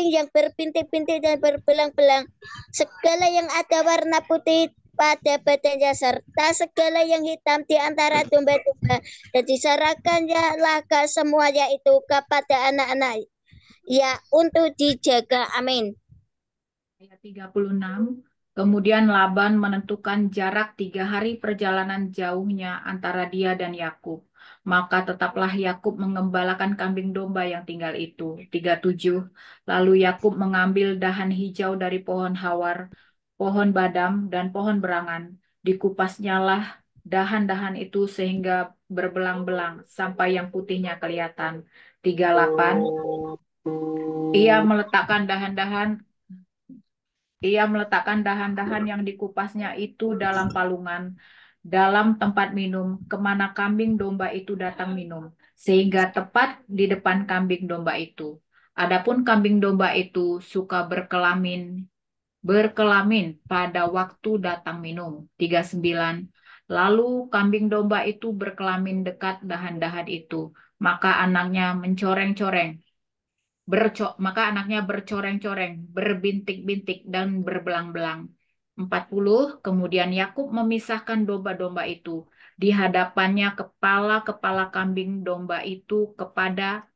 yang berpinti-pinti dan berbelang-belang, segala yang ada warna putih pada badannya, serta segala yang hitam di antara domba-domba, dan diserahkannya ke semuanya itu kepada anak-anak ya untuk dijaga. Amin. Ayat 36. Kemudian Laban menentukan jarak 3 hari perjalanan jauhnya antara dia dan Yakub. Maka tetaplah Yakub mengembalakan kambing domba yang tinggal itu. 37. Lalu Yakub mengambil dahan hijau dari pohon hawar, pohon badam, dan pohon berangan. Dikupasnyalah dahan-dahan itu sehingga berbelang-belang sampai yang putihnya kelihatan. 38. Ia meletakkan dahan-dahan yang dikupasnya itu dalam palungan, dalam tempat minum, kemana kambing domba itu datang minum, sehingga tepat di depan kambing domba itu. Adapun kambing domba itu suka berkelamin pada waktu datang minum. 39. Lalu kambing domba itu berkelamin dekat dahan-dahan itu, maka anaknya bercoreng-coreng, berbintik-bintik, dan berbelang-belang. 40. Kemudian Yakub memisahkan domba-domba itu di hadapannya, kepala-kepala kambing domba itu kepada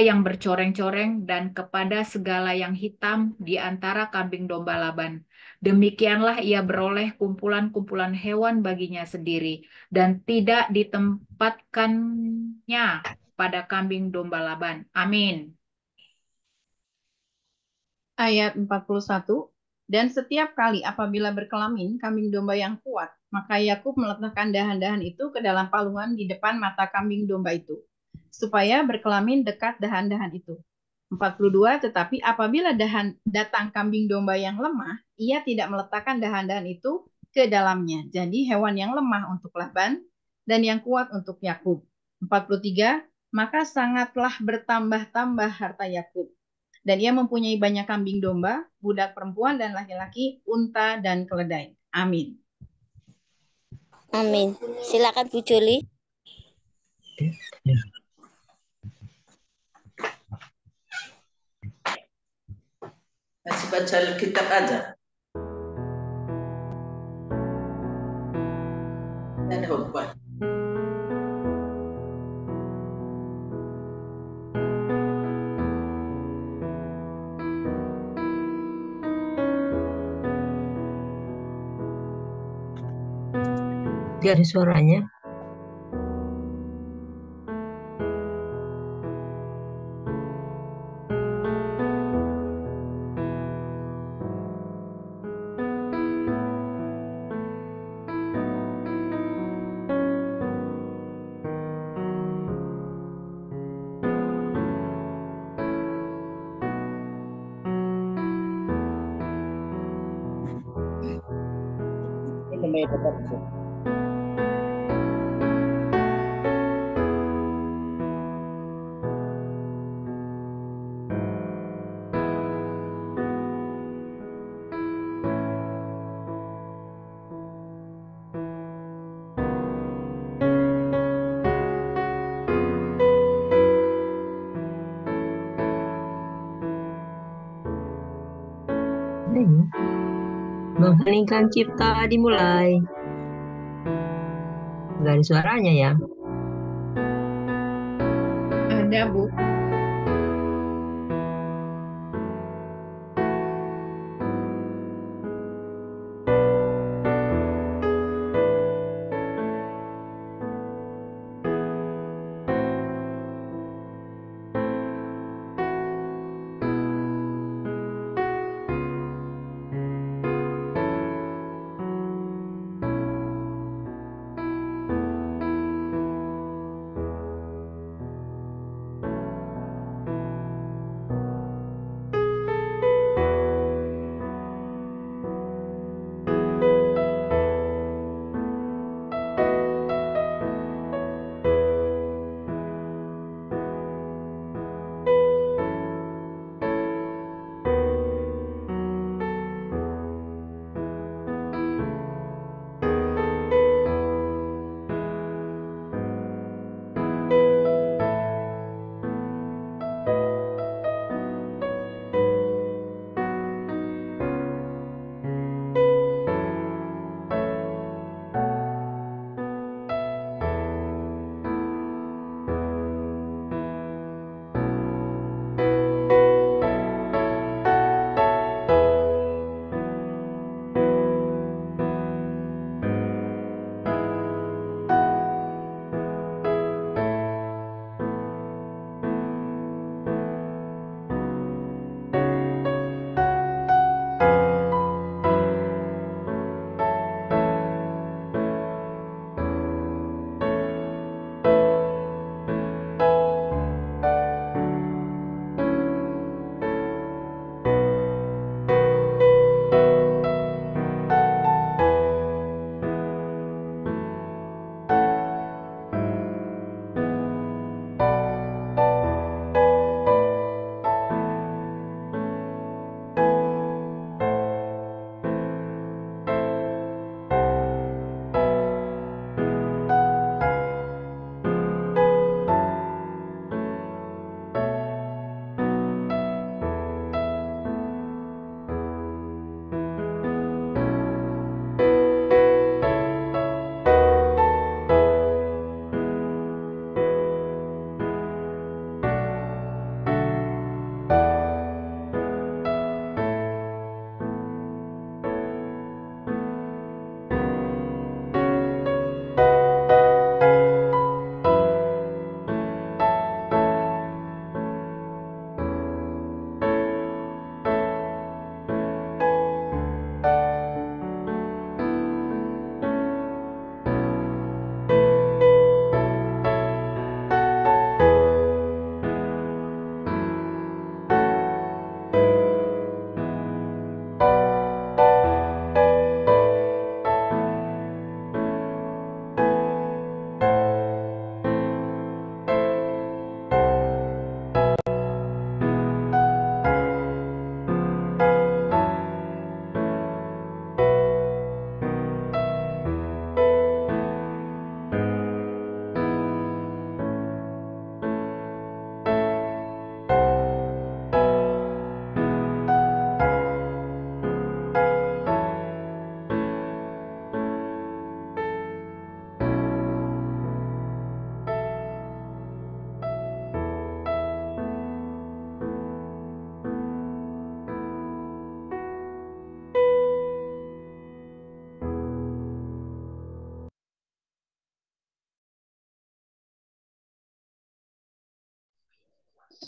yang bercoreng-coreng dan kepada segala yang hitam di antara kambing domba Laban. Demikianlah ia beroleh kumpulan-kumpulan hewan baginya sendiri dan tidak ditempatkannya pada kambing domba Laban. Amin. Ayat 41. Dan setiap kali apabila berkelamin kambing domba yang kuat, maka Yakub meletakkan dahan-dahan itu ke dalam palungan di depan mata kambing domba itu, supaya berkelamin dekat dahan-dahan itu. 42. Tetapi apabila datang kambing domba yang lemah, ia tidak meletakkan dahan-dahan itu ke dalamnya. Jadi hewan yang lemah untuk Laban dan yang kuat untuk Yakub. 43. Maka sangatlah bertambah-tambah harta Yakub, dan ia mempunyai banyak kambing domba, budak perempuan dan laki-laki, unta dan keledai. Amin. Amin. Silakan Bu Juli. Masih baca Alkitab aja. Ada khotbah. Dia ada suaranya. Mengheningkan cipta dimulai. Gak ada suaranya ya? Ada, Bu.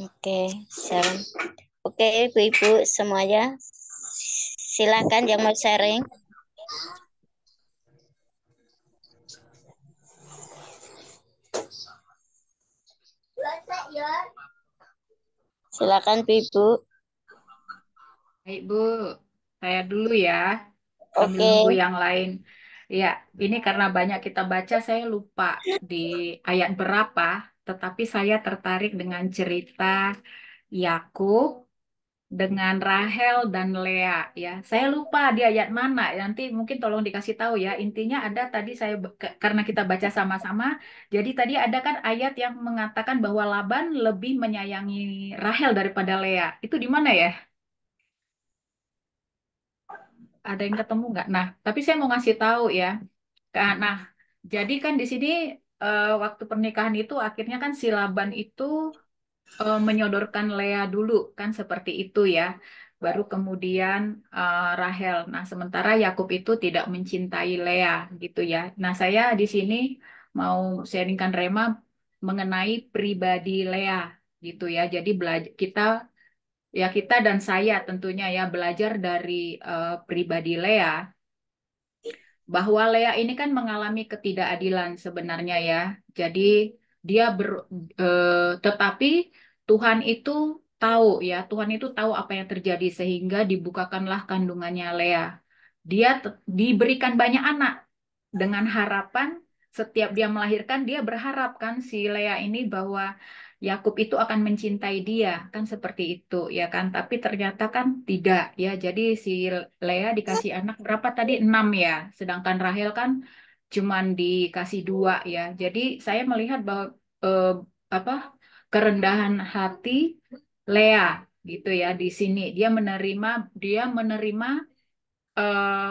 Oke, sharing. Oke, Ibu-ibu semuanya. Silakan yang mau sharing. Silakan Ibu. Baik, Bu. Saya dulu ya, sambil Oke. nunggu yang lain. Ya, ini karena banyak kita baca, saya lupa di ayat berapa, tetapi saya tertarik dengan cerita Yakub dengan Rahel dan Lea ya. Saya lupa di ayat mana. Nanti mungkin tolong dikasih tahu ya. Intinya ada tadi karena kita baca sama-sama. Jadi tadi ada kan ayat yang mengatakan bahwa Laban lebih menyayangi Rahel daripada Lea. Itu di mana ya? Ada yang ketemu nggak? Nah, tapi saya mau ngasih tahu ya. Nah, jadi kan di sini waktu pernikahan itu akhirnya kan si Laban itu menyodorkan Lea dulu kan seperti itu ya. Baru kemudian Rahel. Nah, sementara Yakub itu tidak mencintai Lea gitu ya. Nah, saya di sini mau sharingkan Rema mengenai pribadi Lea gitu ya. Jadi kita dan saya tentunya ya belajar dari pribadi Lea bahwa Lea ini kan mengalami ketidakadilan sebenarnya ya. Jadi dia tetapi Tuhan itu tahu ya, Tuhan itu tahu apa yang terjadi sehingga dibukakanlah kandungannya Lea. Dia diberikan banyak anak dengan harapan setiap dia melahirkan dia berharap kan si Lea ini bahwa Yakub itu akan mencintai dia kan seperti itu ya kan tapi ternyata kan tidak ya jadi si Lea dikasih anak berapa tadi 6 ya sedangkan Rahel kan cuman dikasih 2 ya jadi saya melihat bahwa eh, apa kerendahan hati Lea gitu ya di sini dia menerima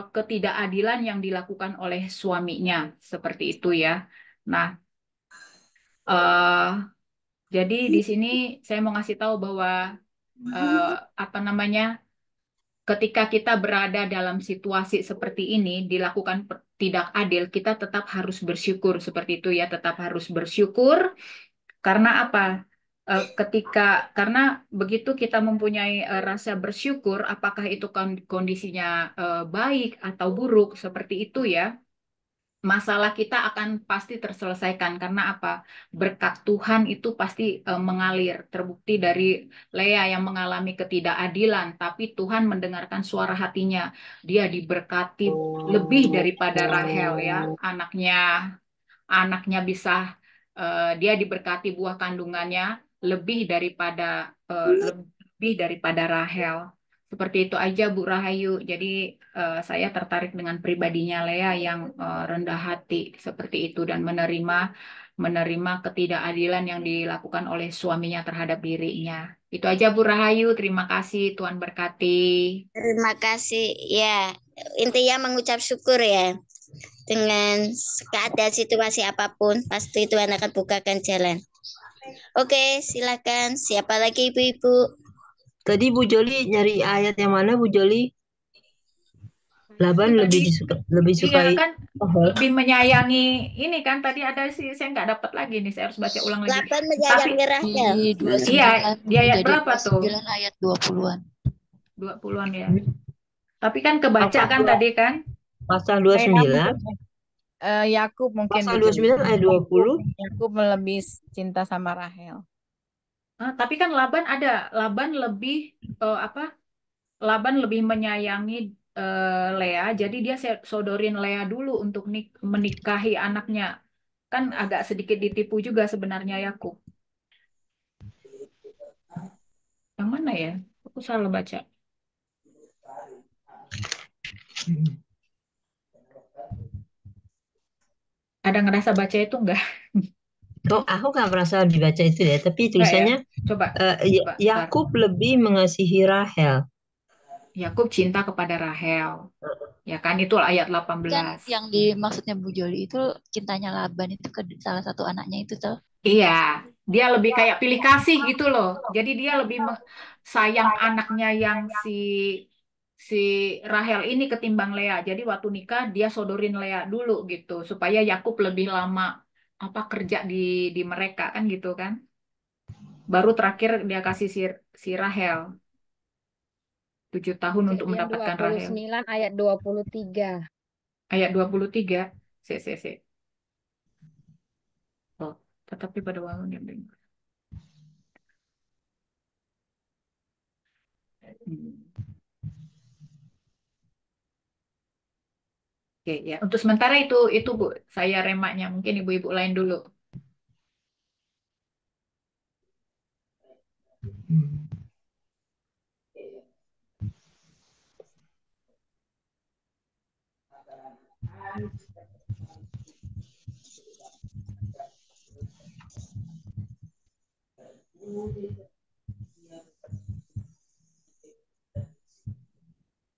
ketidakadilan yang dilakukan oleh suaminya seperti itu ya. Nah, eh, jadi di sini saya mau ngasih tahu bahwa eh, apa namanya, ketika kita berada dalam situasi seperti ini dilakukan tidak adil, kita tetap harus bersyukur seperti itu ya, tetap harus bersyukur karena apa? Karena begitu kita mempunyai rasa bersyukur, apakah itu kondisinya baik atau buruk seperti itu ya, masalah kita akan pasti terselesaikan karena apa? Berkat Tuhan itu pasti mengalir. Terbukti dari Lea yang mengalami ketidakadilan, tapi Tuhan mendengarkan suara hatinya. Dia diberkati lebih daripada Rahel ya, anaknya bisa dia diberkati buah kandungannya lebih daripada Rahel. Seperti itu aja Bu Rahayu. Jadi saya tertarik dengan pribadinya Lea yang rendah hati seperti itu dan menerima ketidakadilan yang dilakukan oleh suaminya terhadap dirinya. Itu aja Bu Rahayu. Terima kasih Tuhan berkati. Terima kasih. Ya, intinya mengucap syukur ya. Dengan keadaan situasi apapun, pasti Tuhan akan bukakan jalan. Oke, silakan. Siapa lagi Ibu-ibu? Tadi Bu Joli nyari ayat yang mana Bu Joli? Laban lebih sukai Iya kan lebih menyayangi ini kan tadi ada sih saya nggak dapat lagi nih saya harus baca ulang lagi. Laban menyayangi Rahel. Iya di ayat berapa tuh? 9 ayat 20-an. 20-an ya. Tapi kan kebaca kan tadi kan? Pasal 29. Yakub mungkin Pasal 29 ayat 20. Yakub lebih cinta sama Rahel. Tapi kan Laban lebih Laban lebih menyayangi Lea, jadi dia sodorin Lea dulu untuk menikahi anaknya. Kan agak sedikit ditipu juga sebenarnya Yakub. Yang mana ya? Aku salah baca. Ada ngerasa baca itu enggak? Oh, aku nggak merasa dibaca itu ya, tapi tulisannya Coba. Yakub lebih mengasihi Rahel. Yakub cinta kepada Rahel. Ya kan itu ayat 18. Kan yang dimaksudnya Bu Joli itu cintanya Laban itu ke salah satu anaknya itu tuh. Iya, dia lebih kayak pilih kasih gitu loh. Jadi dia lebih sayang anaknya yang si Rahel ini ketimbang Lea. Jadi waktu nikah dia sodorin Lea dulu gitu supaya Yakub lebih lama kerja di mereka kan gitu kan. Baru terakhir dia kasih si Rahel 7 tahun untuk Kejadian mendapatkan Rahel. 29 ayat 23. Ayat 23. Si. Oh, tetapi pada waktu yang Oke, ya. Untuk sementara itu Bu, saya remaknya. Mungkin ibu-ibu lain dulu.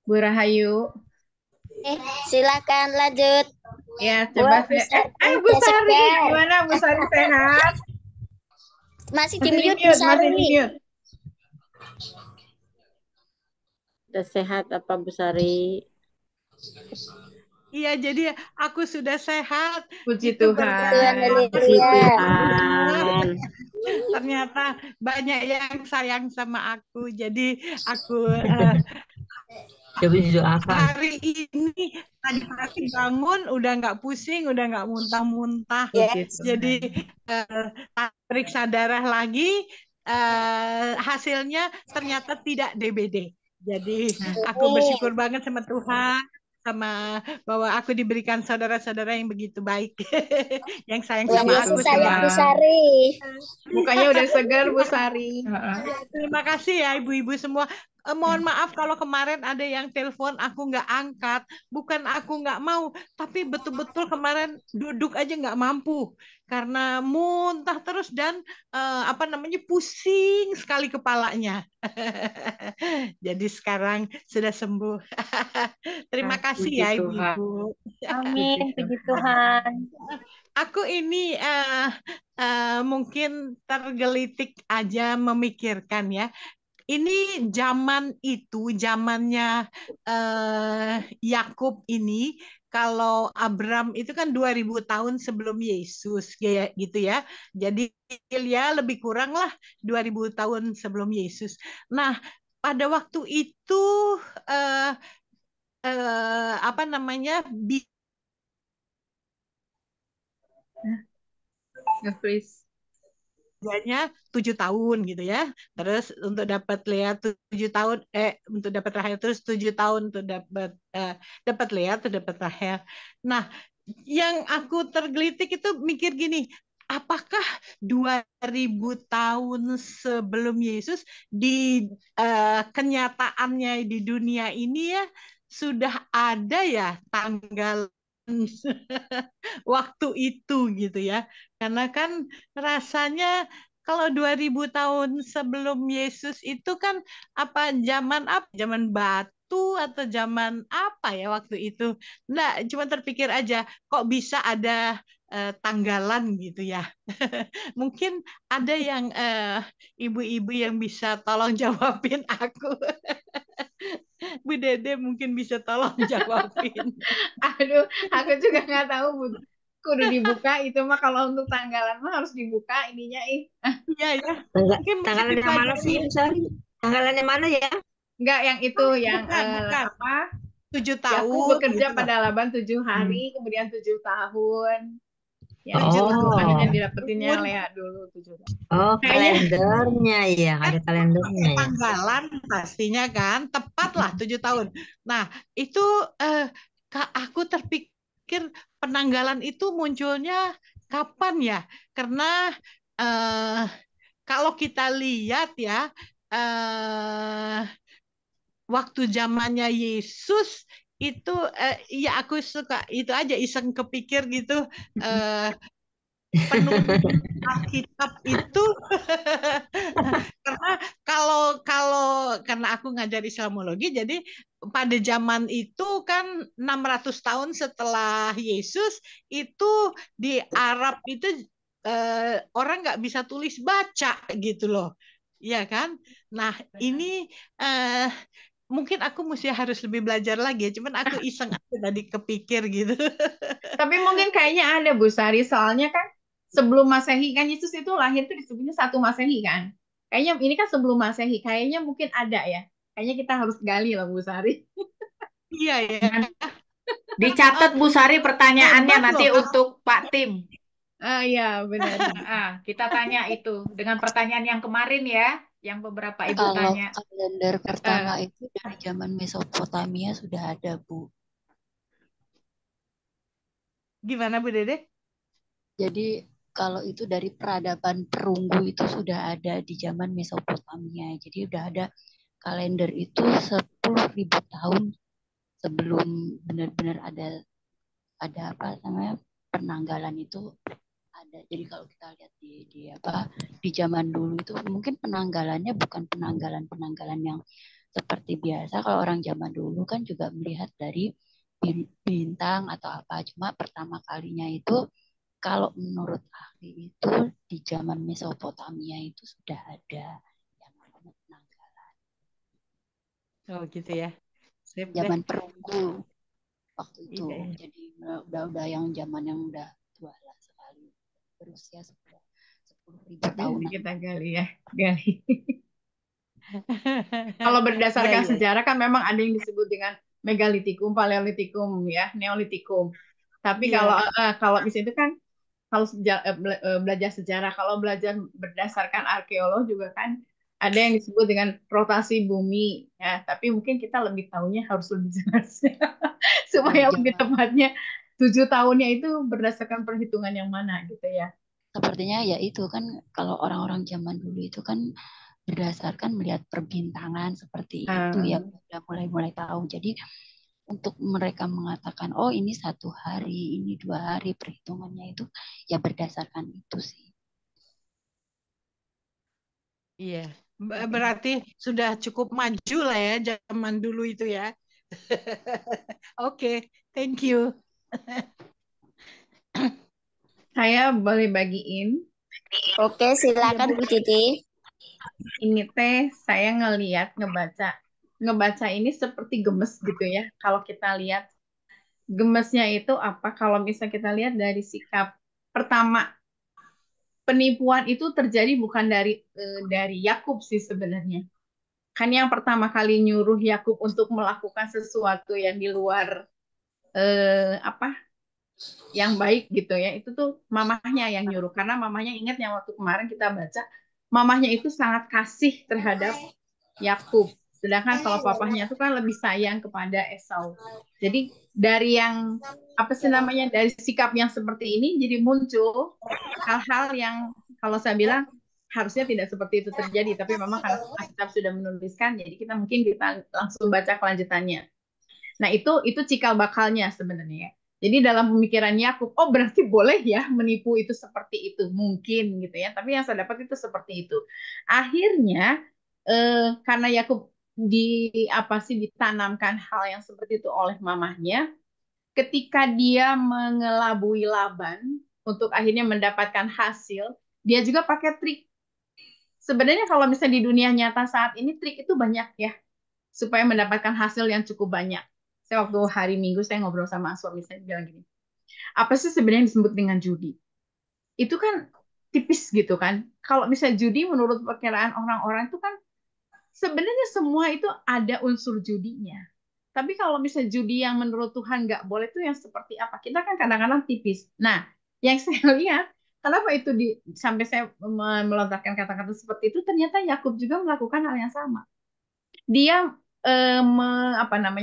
Bu Rahayu. Silakan lanjut. Ya, coba Bu Sari, gimana Bu Sari, sehat? Masih di mute Bu Sari. Sudah sehat apa Bu Sari? Iya, jadi aku sudah sehat. Puji Itu Tuhan. Puji Tuhan. Ternyata banyak yang sayang sama aku. Jadi aku hari ini tadi pagi bangun udah nggak pusing, udah nggak muntah-muntah. Jadi periksa darah lagi, hasilnya ternyata tidak DBD. Jadi aku bersyukur banget sama Tuhan, sama bahwa aku diberikan saudara-saudara yang begitu baik, yang sayang sama aku. Sayang Bu Sari. Mukanya udah segar Bu Sari. Terima kasih ya ibu-ibu semua. Mohon maaf kalau kemarin ada yang telepon aku nggak angkat. Bukan aku nggak mau, tapi betul-betul kemarin duduk aja nggak mampu karena muntah terus dan pusing sekali kepalanya. Jadi sekarang sudah sembuh. Terima kasih ya ibu-ibu. Amin, puji Tuhan. Aku ini mungkin tergelitik aja memikirkan ya. Ini zamannya Yakub ini, kalau Abram itu kan 2000 tahun sebelum Yesus gitu ya. Jadi ya lebih kurang lah 2000 tahun sebelum Yesus. Nah, pada waktu itu nge-freeze. 7 tahun gitu ya. Terus untuk dapat Lea 7 tahun, untuk dapat Rahel terus 7 tahun untuk dapat Lea atau dapat Rahel. Nah, yang aku tergelitik itu mikir gini, apakah 2000 tahun sebelum Yesus di kenyataannya di dunia ini ya sudah ada ya tanggal waktu itu gitu ya. Karena kan rasanya kalau 2000 tahun sebelum Yesus itu kan zaman batu atau zaman apa ya waktu itu. Nah, cuma terpikir aja kok bisa ada tanggalan gitu ya. Mungkin ada yang ibu-ibu yang bisa tolong jawabin aku. Bu Dede mungkin bisa tolong jawabin. Aduh, aku juga nggak tahu Bu. Kudu dibuka itu mah, kalau untuk tanggalan mah harus dibuka ininya Iya ya. Tanggalan yang mana sih Bu Sari? Tanggalan yang mana ya? Enggak, yang itu yang apa? 7 tahun. Aku bekerja gitu. pada Laban 7 hari, kemudian 7 tahun. Ya, yang didapetinnya Lea dulu 7 tahun. Oh, kalendernya ya, ada kalendernya ya. Tanggalan pastinya kan, tepat lah 7 tahun. Nah, itu aku terpikir penanggalan itu munculnya kapan ya? Karena kalau kita lihat ya, waktu zamannya Yesus itu ya aku suka itu aja iseng kepikir gitu, penulis Alkitab itu karena aku ngajar Islamologi, jadi pada zaman itu kan 600 tahun setelah Yesus itu di Arab itu orang nggak bisa tulis baca gitu loh, ya kan? Nah ini mungkin aku harus lebih belajar lagi, cuman aku iseng aja tadi kepikir gitu. Tapi mungkin kayaknya ada Bu Sari, soalnya kan sebelum Masehi kan Yesus itu lahir itu disebutnya 1 Masehi kan. Kayaknya ini kan sebelum Masehi, kayaknya mungkin ada ya. Kayaknya kita harus gali lah Bu Sari. Iya ya. Dicatat Bu Sari pertanyaannya Hebat nanti loh. untuk Pak Tim. Iya benar. Kita tanya itu dengan pertanyaan yang kemarin ya, yang beberapa Ibu Kalau tanya. kalender pertama itu dari zaman Mesopotamia sudah ada, Bu. Gimana Bu Dede? Jadi kalau itu dari peradaban perunggu itu sudah ada di zaman Mesopotamia. Jadi udah ada kalender itu 10.000 tahun sebelum benar-benar ada apa namanya penanggalan itu ada. Jadi kalau kita lihat di zaman dulu itu mungkin penanggalannya bukan penanggalan yang seperti biasa. Kalau orang zaman dulu kan juga melihat dari bintang atau apa. Cuma pertama kalinya itu kalau menurut ahli itu di zaman Mesopotamia itu sudah ada yang namanya penanggalan. Oh gitu ya. Zaman perunggu waktu itu. Jadi udah yang zaman yang udah tua lah sekali. Berusia 10.000 tahun. Kita gali ya. Gali. Kalau berdasarkan sejarah kan memang ada yang disebut dengan megalitikum, paleolitikum ya, neolitikum. Tapi kalau misalnya itu kan kalau belajar sejarah, kalau belajar berdasarkan arkeolog juga kan ada yang disebut dengan rotasi bumi ya. Tapi mungkin kita lebih tahunya harus lebih jelas supaya lebih tepatnya 7 tahunnya itu berdasarkan perhitungan yang mana gitu ya. Sepertinya ya itu kan kalau orang-orang zaman dulu itu kan berdasarkan melihat perbintangan seperti itu ya udah mulai tahu. Jadi untuk mereka mengatakan oh ini 1 hari, ini 2 hari perhitungannya itu ya berdasarkan itu sih. Iya, berarti sudah cukup maju lah ya zaman dulu itu ya. Oke, thank you. Saya boleh bagiin. Oke, silakan Bu Titi. Ini teh saya ngebaca ini seperti gemes gitu ya. Kalau kita lihat gemesnya itu apa? Kalau bisa kita lihat dari sikap pertama, penipuan itu terjadi bukan dari Yakub sih sebenarnya. Kan yang pertama kali nyuruh Yakub untuk melakukan sesuatu yang di luar yang baik gitu ya, itu tuh mamahnya yang nyuruh. Karena mamahnya ingat yang waktu kemarin kita baca, mamahnya itu sangat kasih terhadap Yakub. Sedangkan kalau papahnya itu kan lebih sayang kepada Esau. Jadi dari yang dari sikap yang seperti ini jadi muncul hal-hal yang kalau saya bilang harusnya tidak seperti itu terjadi, tapi memang karena Alkitab sudah menuliskan, jadi kita langsung baca kelanjutannya. Nah itu cikal bakalnya sebenarnya. Jadi dalam pemikiran Yakub, oh berarti boleh ya menipu itu seperti itu, mungkin gitu ya. Tapi yang saya dapat itu seperti itu. Akhirnya karena Yakub ditanamkan hal yang seperti itu oleh mamahnya, ketika dia mengelabui Laban untuk akhirnya mendapatkan hasil, dia juga pakai trik. Sebenarnya kalau misalnya di dunia nyata saat ini trik itu banyak ya, supaya mendapatkan hasil yang cukup banyak. Saya waktu hari Minggu saya ngobrol sama suami saya bilang gini, apa sih sebenarnya disebut dengan judi? Itu kan tipis gitu kan. Kalau misalnya judi menurut perkiraan orang-orang itu kan sebenarnya semua itu ada unsur judinya. Tapi kalau misalnya judi yang menurut Tuhan nggak boleh itu yang seperti apa? Kita kan kadang-kadang tipis. Nah, yang saya lihat, kenapa itu sampai saya melontarkan kata-kata seperti itu, ternyata Yakub juga melakukan hal yang sama. Dia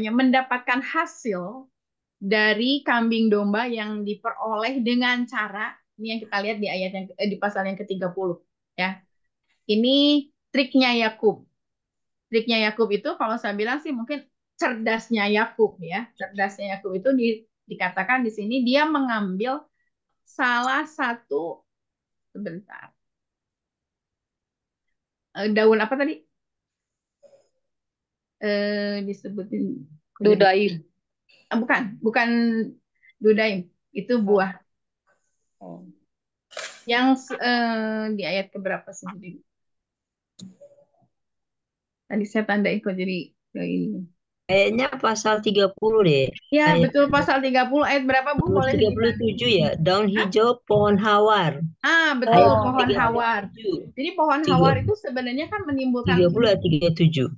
mendapatkan hasil dari kambing domba yang diperoleh dengan cara ini yang kita lihat di ayat yang di pasal yang ke-30 ya. Ini triknya Yakub. Triknya Yakub itu kalau saya bilang sih mungkin cerdasnya Yakub ya. Cerdasnya Yakub itu dikatakan di sini dia mengambil salah satu daun apa tadi? Disebutin Dudaim. Bukan dudaim, itu buah. Yang di ayat keberapa sih? Tadi saya tandain kok jadi ini. Kayaknya pasal 30 deh. Ya, Ayat betul pasal 30 ayat berapa Bu? Boleh dibantu? 37 ya. Daun hijau pohon hawar. Betul Ayat pohon hawar. 37. Jadi pohon hawar itu sebenarnya kan menimbulkan 30 atau 37?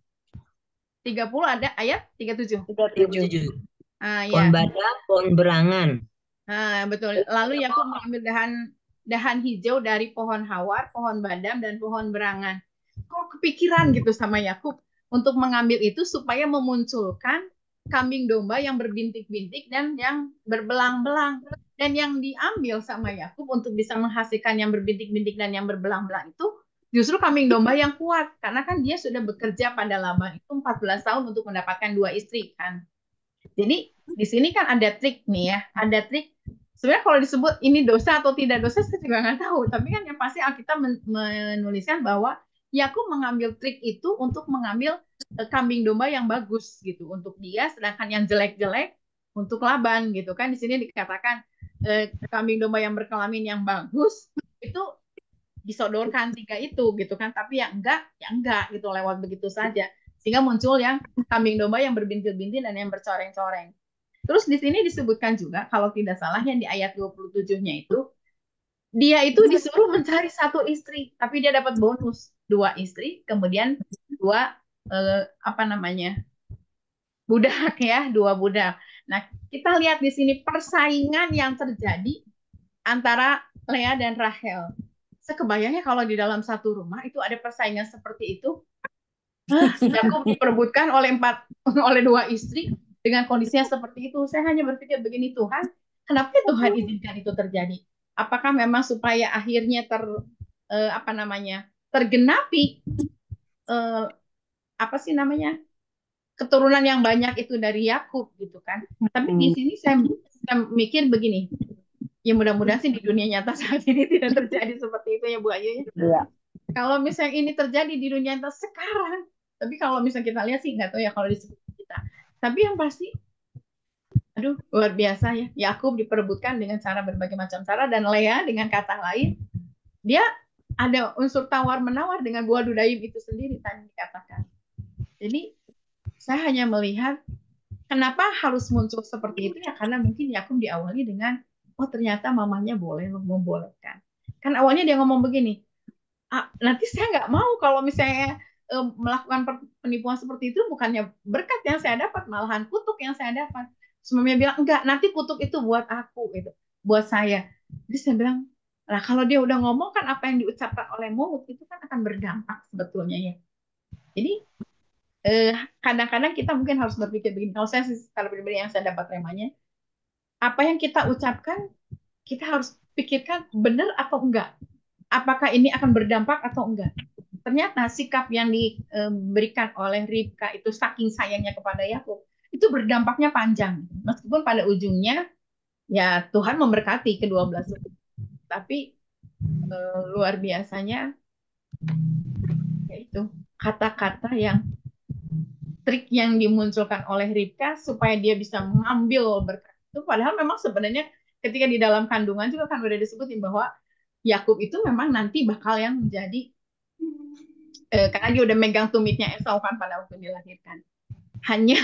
30 ada ayat 37. 37. Ya. Pohon badam, pohon berangan. Betul. Lalu Yakub mengambil dahan hijau dari pohon hawar, pohon badam, dan pohon berangan. Kok kepikiran gitu sama Yakub untuk mengambil itu supaya memunculkan kambing domba yang berbintik-bintik dan yang berbelang-belang. Dan yang diambil sama Yakub untuk bisa menghasilkan yang berbintik-bintik dan yang berbelang-belang itu justru kambing domba yang kuat. Karena kan dia sudah bekerja pada Laban itu 14 tahun untuk mendapatkan 2 istri kan. Jadi di sini kan ada trik nih ya, ada trik. Sebenarnya kalau disebut ini dosa atau tidak dosa saya juga nggak tahu. Tapi kan yang pasti Alkitab menuliskan bahwa Yakub mengambil trik itu untuk mengambil kambing domba yang bagus gitu untuk dia, sedangkan yang jelek-jelek untuk Laban gitu kan. Di sini dikatakan kambing domba yang berkelamin yang bagus itu disodorkan 3 itu gitu kan. Tapi yang enggak gitu lewat begitu saja. Sehingga muncul yang kambing domba yang berbintil-bintil dan yang bercoreng-coreng. Terus di sini disebutkan juga kalau tidak salah yang di ayat 27-nya itu dia itu disuruh mencari 1 istri, tapi dia dapat bonus 2 istri, kemudian 2 budak ya, 2 budak. Nah, kita lihat di sini persaingan yang terjadi antara Lea dan Rahel. Sekebayangnya kalau di dalam satu rumah itu ada persaingan seperti itu. Yakub diperebutkan oleh 2 istri dengan kondisinya seperti itu. Saya hanya berpikir begini, Tuhan, kenapa Tuhan izinkan itu terjadi? Apakah memang supaya akhirnya tergenapi keturunan yang banyak itu dari Yakub gitu kan? Tapi di sini saya mikir begini, ya mudah-mudahan sih di dunia nyata saat ini tidak terjadi seperti itu ya Bu Ayu ya. Iya. Kalau misalnya ini terjadi di dunia nyata sekarang, tapi kalau misalnya kita lihat sih nggak tahu ya kalau di sekitar kita. Tapi yang pasti, aduh luar biasa ya. Yakub diperebutkan dengan cara berbagai macam cara, dan Lea dengan kata lain, dia ada unsur tawar-menawar dengan buah dudaim itu sendiri tadi dikatakan. Jadi saya hanya melihat kenapa harus muncul seperti itu ya, karena mungkin Yakub diawali dengan ternyata mamanya membolehkan. Kan awalnya dia ngomong begini, nanti saya nggak mau kalau misalnya melakukan penipuan seperti itu, bukannya berkat yang saya dapat, malahan kutuk yang saya dapat. Semuanya bilang enggak, nanti kutuk itu buat aku gitu, buat saya. Jadi saya bilang, nah kalau dia udah ngomong kan apa yang diucapkan oleh mulut itu kan akan berdampak sebetulnya ya. Jadi kadang-kadang kita mungkin harus berpikir begini. Kalau saya kalau pribadi yang saya dapat remanya, apa yang kita ucapkan kita harus pikirkan benar atau enggak. Apakah ini akan berdampak atau enggak? Ternyata sikap yang diberikan oleh Ribka itu saking sayangnya kepada Yakub itu berdampaknya panjang. Meskipun pada ujungnya ya Tuhan memberkati kedua belah suku. Tapi luar biasanya yaitu kata-kata yang trik yang dimunculkan oleh Ribka supaya dia bisa mengambil berkat itu, padahal memang sebenarnya ketika di dalam kandungan juga kan udah disebutin bahwa Yakub itu memang nanti bakal yang menjadi karena dia udah megang tumitnya Esau kan pada waktu dilahirkan. Hanya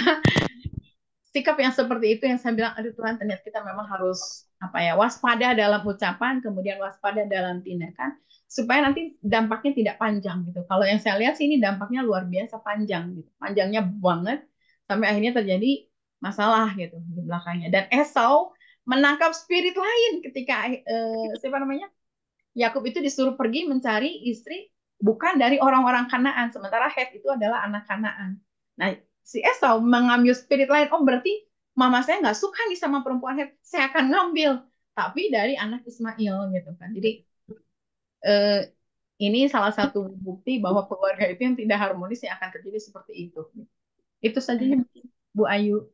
sikap yang seperti itu yang saya bilang, aduh Tuhan, ternyata kita memang harus waspada dalam ucapan, kemudian waspada dalam tindakan, supaya nanti dampaknya tidak panjang gitu. Kalau yang saya lihat sih ini dampaknya luar biasa panjang gitu, panjangnya banget sampai akhirnya terjadi masalah gitu di belakangnya. Dan Esau menangkap spirit lain ketika Yakub itu disuruh pergi mencari istri bukan dari orang-orang Kanaan, sementara Het itu adalah anak Kanaan. Nah, si Esau mengambil spirit lain, berarti mama saya nggak suka nih sama perempuan Het, saya akan ngambil, tapi dari anak Ismail gitu kan. Jadi ini salah satu bukti bahwa keluarga itu yang tidak harmonis yang akan terjadi seperti itu. Itu saja Bu Ayu.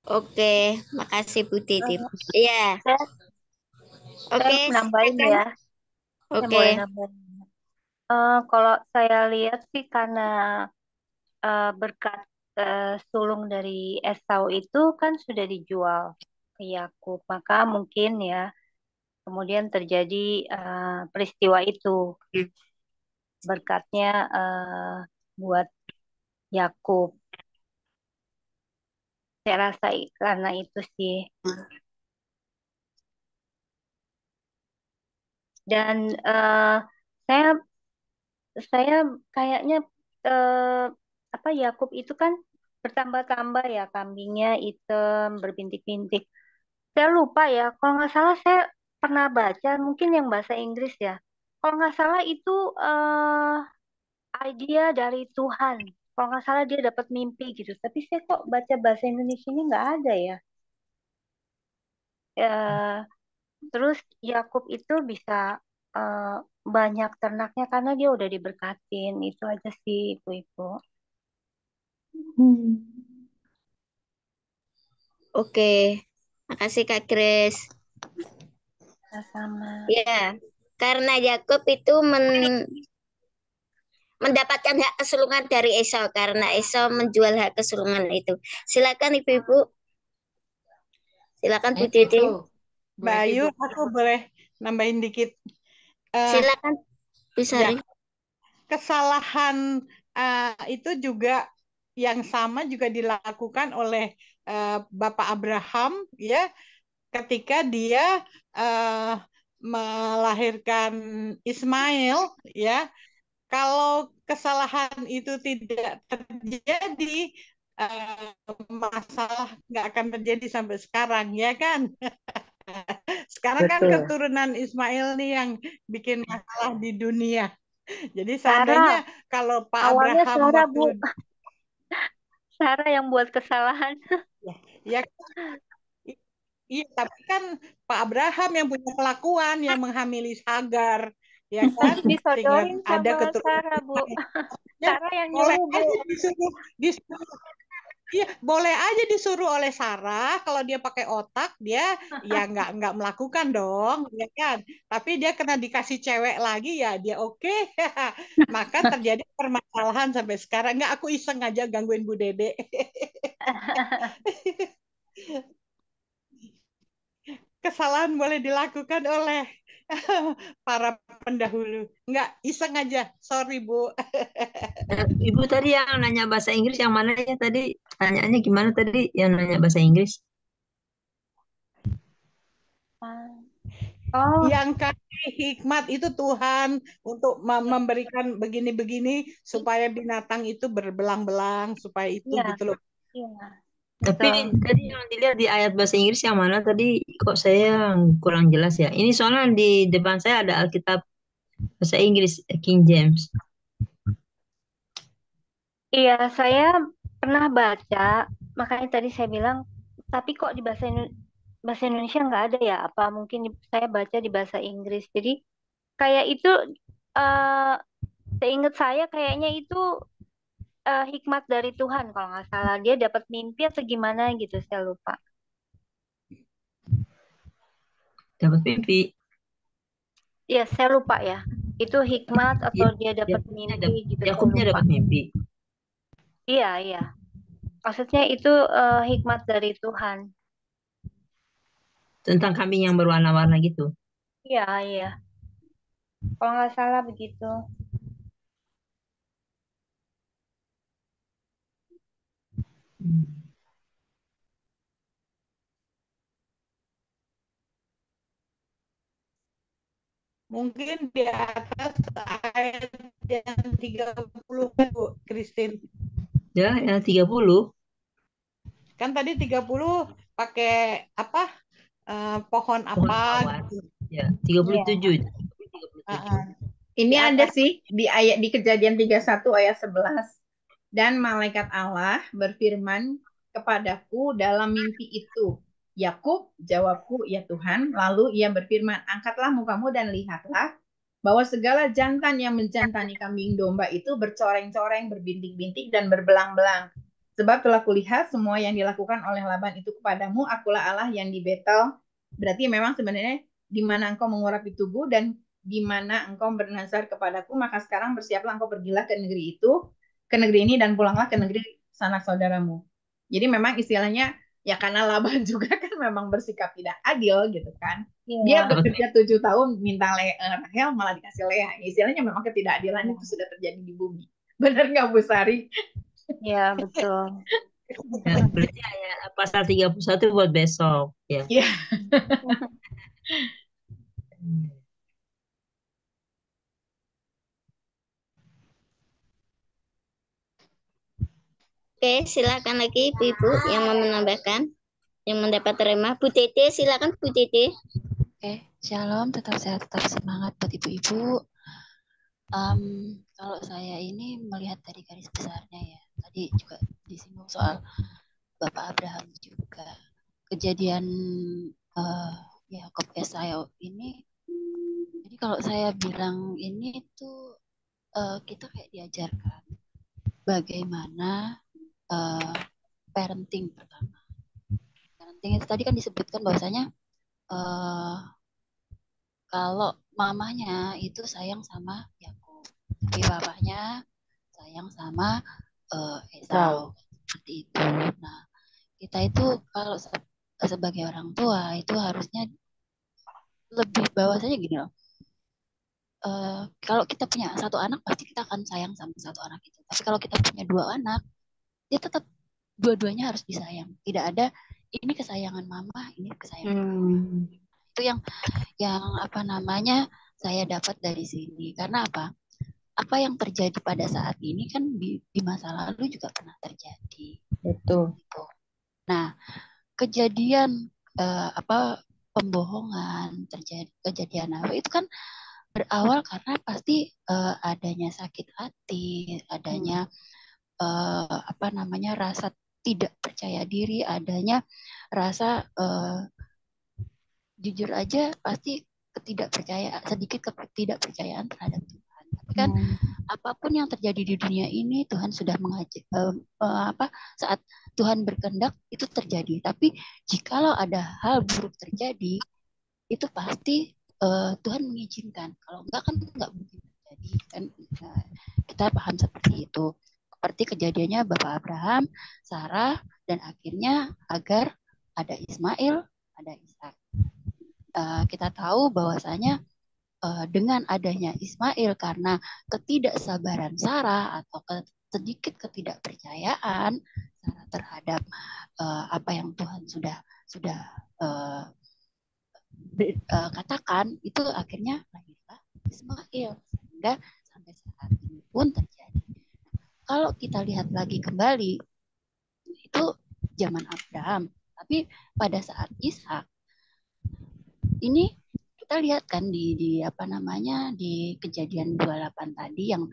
Oke, makasih Bu Titi. Iya. Oke, nambahin ya. Oke. Kalau saya lihat sih karena berkat sulung dari Esau itu kan sudah dijual ke Yakub, maka mungkin ya kemudian terjadi peristiwa itu, berkatnya buat Yakub. Saya rasa karena itu sih. Dan saya saya kayaknya apa Yakub itu kan bertambah-tambah ya, kambingnya hitam berbintik-bintik. Saya lupa ya, kalau nggak salah saya pernah baca mungkin yang bahasa Inggris ya. Kalau nggak salah itu idea dari Tuhan. Kalau nggak salah dia dapat mimpi gitu. Tapi saya kok baca bahasa Indonesia ini nggak ada ya. Terus Yakub itu bisa eh, banyak ternaknya karena dia udah diberkatin. Itu aja sih ibu-ibu. Oke, makasih Kak Grace. Sama. Ya, karena Yakub itu mendapatkan hak kesulungan dari Esau karena Esau menjual hak kesulungan itu. Silakan ibu-ibu. Silakan Bu Dede. Mbak Ayu, aku boleh nambahin dikit. Silakan Bu Sari. Ya, kesalahan itu juga yang sama juga dilakukan oleh Bapak Abraham ya ketika dia melahirkan Ismail ya. Kalau kesalahan itu tidak terjadi, masalah nggak akan terjadi sampai sekarang, ya kan? Sekarang kan Betul. keturunan Ismail nih yang bikin masalah di dunia. Jadi Sarah, seandainya kalau Pak awalnya Abraham Sarah waktu Bu. Sarah yang buat kesalahan. ya iya, tapi kan Pak Abraham yang punya kelakuan yang menghamili Hagar, ya kan? Sehingga Disodorin ada sama keturunan Sarah Bu. Ya, Sarah yang boleh nyuruh Bu. aja disuruh. Iya, boleh aja disuruh oleh Sarah kalau dia pakai otak dia ya nggak melakukan dong, ya kan? Tapi dia kena dikasih cewek lagi ya dia oke. Maka terjadi permasalahan sampai sekarang. Nggak, aku iseng aja gangguin Bu Dede. Kesalahan boleh dilakukan oleh para pendahulu. Nggak, iseng aja. Sorry, Bu. Ibu tadi yang nanya bahasa Inggris yang mana ya tadi? Tanyaannya gimana tadi yang nanya bahasa Inggris? Yang kasih hikmat itu Tuhan untuk memberikan begini-begini supaya binatang itu berbelang-belang supaya itu Iya. gitu loh. Iya. Tapi tadi yang dilihat di ayat bahasa Inggris yang mana tadi kok saya kurang jelas ya. Ini soalnya di depan saya ada Alkitab bahasa Inggris King James. Iya, saya pernah baca, makanya tadi saya bilang, tapi kok di bahasa Indonesia nggak ada ya? Apa mungkin saya baca di bahasa Inggris. Jadi kayak itu, seingat saya kayaknya itu hikmat dari Tuhan kalau nggak salah. Dia dapat mimpi atau gimana gitu, saya lupa. Dapat mimpi. Iya, saya lupa ya. Itu hikmat atau dia dapat mimpi gitu, saya Yakubnya lupa. dapat mimpi. Iya, iya. Maksudnya itu hikmat dari Tuhan. Tentang kambing yang berwarna-warna gitu. Iya, iya. Kalau nggak salah begitu. Mungkin di atas ayat yang 30 Bu Christine. Ya, yang 30. Kan tadi 30 pakai apa? Pohon apa gitu. Ya, 37. Ini ada sih di ayat di Kejadian 31 ayat 11. Dan malaikat Allah berfirman kepadaku dalam mimpi itu, Yakub, jawabku, ya Tuhan. Lalu ia berfirman, angkatlah mukamu dan lihatlah bahwa segala jantan yang menjantani kambing domba itu bercoreng-coreng, berbintik-bintik, dan berbelang-belang. Sebab telah kulihat semua yang dilakukan oleh Laban itu kepadamu, akulah Allah yang di Betel. Berarti memang sebenarnya di mana engkau mengurapi tubuh dan di mana engkau bernazar kepadaku, maka sekarang bersiaplah engkau pergilah ke negeri itu, ke negeri ini, dan pulanglah ke negeri sanak saudaramu. Jadi memang istilahnya ya karena Laban juga kan memang bersikap tidak adil gitu kan. Dia bekerja 7 tahun minta Rahel malah dikasih Lea. Istilahnya memang ketidakadilan itu sudah terjadi di bumi. Benar nggak Bu Sari? Ya, betul. Ya, berarti ayat pasal 31 buat besok ya. Iya. Oke, silakan lagi Ibu-ibu yang mau menambahkan, yang mendapat terima. Bu Tete, silakan Bu Tete. Oke, shalom, tetap sehat, tetap semangat buat ibu-ibu. Kalau saya ini melihat dari garis besarnya ya, tadi juga disinggung soal Bapak Abraham juga. Kejadian Yakob Esau ini, jadi kalau saya bilang ini tuh kita kayak diajarkan bagaimana parenting pertama. Parenting itu tadi kan disebutkan bahwasanya kalau mamanya itu sayang sama Yakub, tapi bapaknya sayang sama Esau, seperti itu. Nah, kita itu kalau sebagai orang tua itu harusnya lebih bahwasanya gini loh. Kalau kita punya satu anak pasti kita akan sayang sama satu anak itu. Tapi kalau kita punya dua anak, dia tetap dua-duanya harus disayang. Tidak ada ini kesayangan mama, ini kesayangan mama. Itu yang apa namanya saya dapat dari sini. Karena apa? Apa yang terjadi pada saat ini kan di masa lalu juga pernah terjadi. Betul. Gitu. Nah, kejadian pembohongan terjadi, kejadian apa itu kan berawal karena pasti adanya sakit hati, adanya rasa tidak percaya diri, adanya rasa jujur aja pasti sedikit ketidakpercayaan terhadap Tuhan. Tapi kan apapun yang terjadi di dunia ini Tuhan sudah mengajak saat Tuhan berkehendak itu terjadi. Tapi jikalau ada hal buruk terjadi itu pasti Tuhan mengizinkan. Kalau enggak kan enggak mungkin terjadi kan. Kita paham seperti itu. Seperti kejadiannya Bapak Abraham, Sarah, dan akhirnya Hagar, ada Ismail, ada Ishak. Kita tahu bahwasanya dengan adanya Ismail karena ketidaksabaran Sarah atau sedikit ketidakpercayaan Sarah terhadap apa yang Tuhan sudah katakan, itu akhirnya lahirlah Ismail sehingga sampai saat ini pun terjadi. Kalau kita lihat lagi kembali itu zaman Abraham, tapi pada saat Ishak ini kita lihat kan di kejadian 28 tadi yang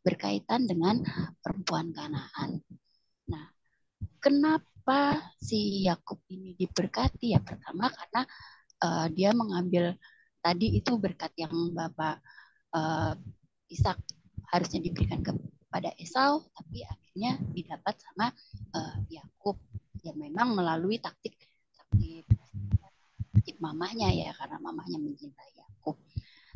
berkaitan dengan perempuan Kanaan. Nah, kenapa si Yakub ini diberkati? Ya pertama karena dia mengambil tadi itu berkat yang Bapak Ishak harusnya diberikan kepada Esau, tapi akhirnya didapat sama Yakub yang memang melalui taktik mamahnya ya, karena mamahnya mencintai Yakub.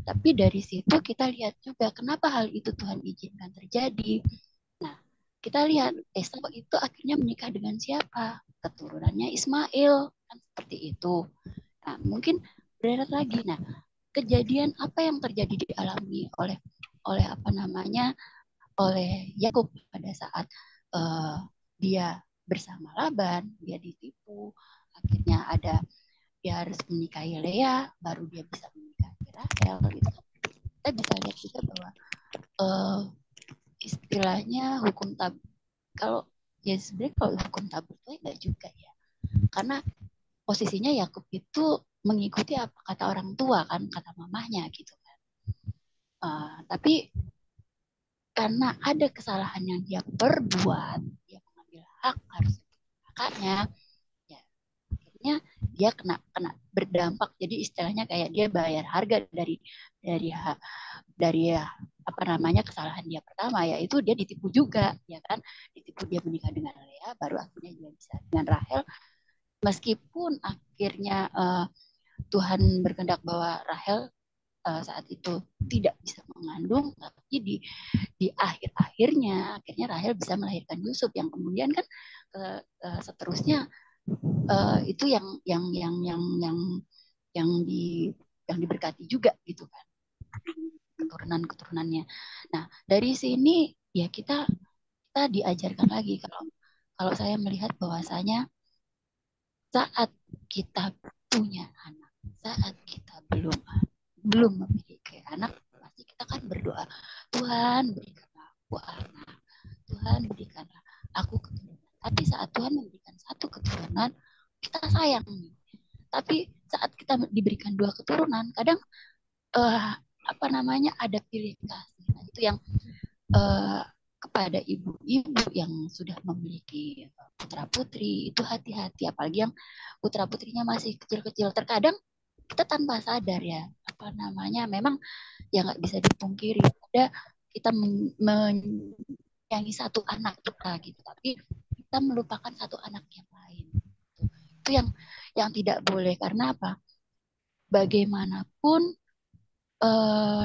Tapi dari situ kita lihat juga kenapa hal itu Tuhan izinkan terjadi. Nah, kita lihat Esau itu akhirnya menikah dengan siapa? Keturunannya Ismail, kan seperti itu. Nah, mungkin berat lagi. Nah, kejadian apa yang terjadi dialami oleh Yakub pada saat dia bersama Laban, dia ditipu, akhirnya dia harus menikahi Lea, baru dia bisa menikahi Rahel. Gitu. Kita bisa lihat juga bahwa istilahnya hukum tabur. Kalau ya sebenarnya kalau hukum tabur itu enggak juga ya, karena posisinya Yakub itu mengikuti apa kata orang tua kan, kata mamahnya gitu kan. Tapi karena ada kesalahan yang dia perbuat, dia mengambil hak harus kakaknya, ya akhirnya dia kena berdampak. Jadi istilahnya kayak dia bayar harga dari kesalahan dia pertama, yaitu dia ditipu juga, ya kan, ditipu dia menikah dengan Lea, baru akhirnya dia bisa dengan Rahel. Meskipun akhirnya Tuhan berkehendak bahwa Rahel saat itu tidak bisa mengandung, tapi di akhirnya Rahel bisa melahirkan Yusuf yang kemudian kan seterusnya itu yang diberkati juga gitu kan, keturunannya. Nah, dari sini ya kita diajarkan lagi kalau saya melihat bahwasanya saat kita punya anak, saat kita belum memiliki anak, pasti kita kan berdoa, Tuhan berikanlah aku anak, Tuhan berikanlah aku keturunan. Tapi saat Tuhan memberikan satu keturunan, kita sayang. Tapi saat kita diberikan 2 keturunan, kadang ada pilih kasih. Nah, itu yang kepada ibu-ibu yang sudah memiliki putra putri itu hati-hati, apalagi yang putra putrinya masih kecil-kecil. Terkadang kita tanpa sadar ya memang ya nggak bisa dipungkiri ada kita menyayangi satu anak kita gitu, tapi kita melupakan satu anak yang lain. Itu yang tidak boleh, karena apa? Bagaimanapun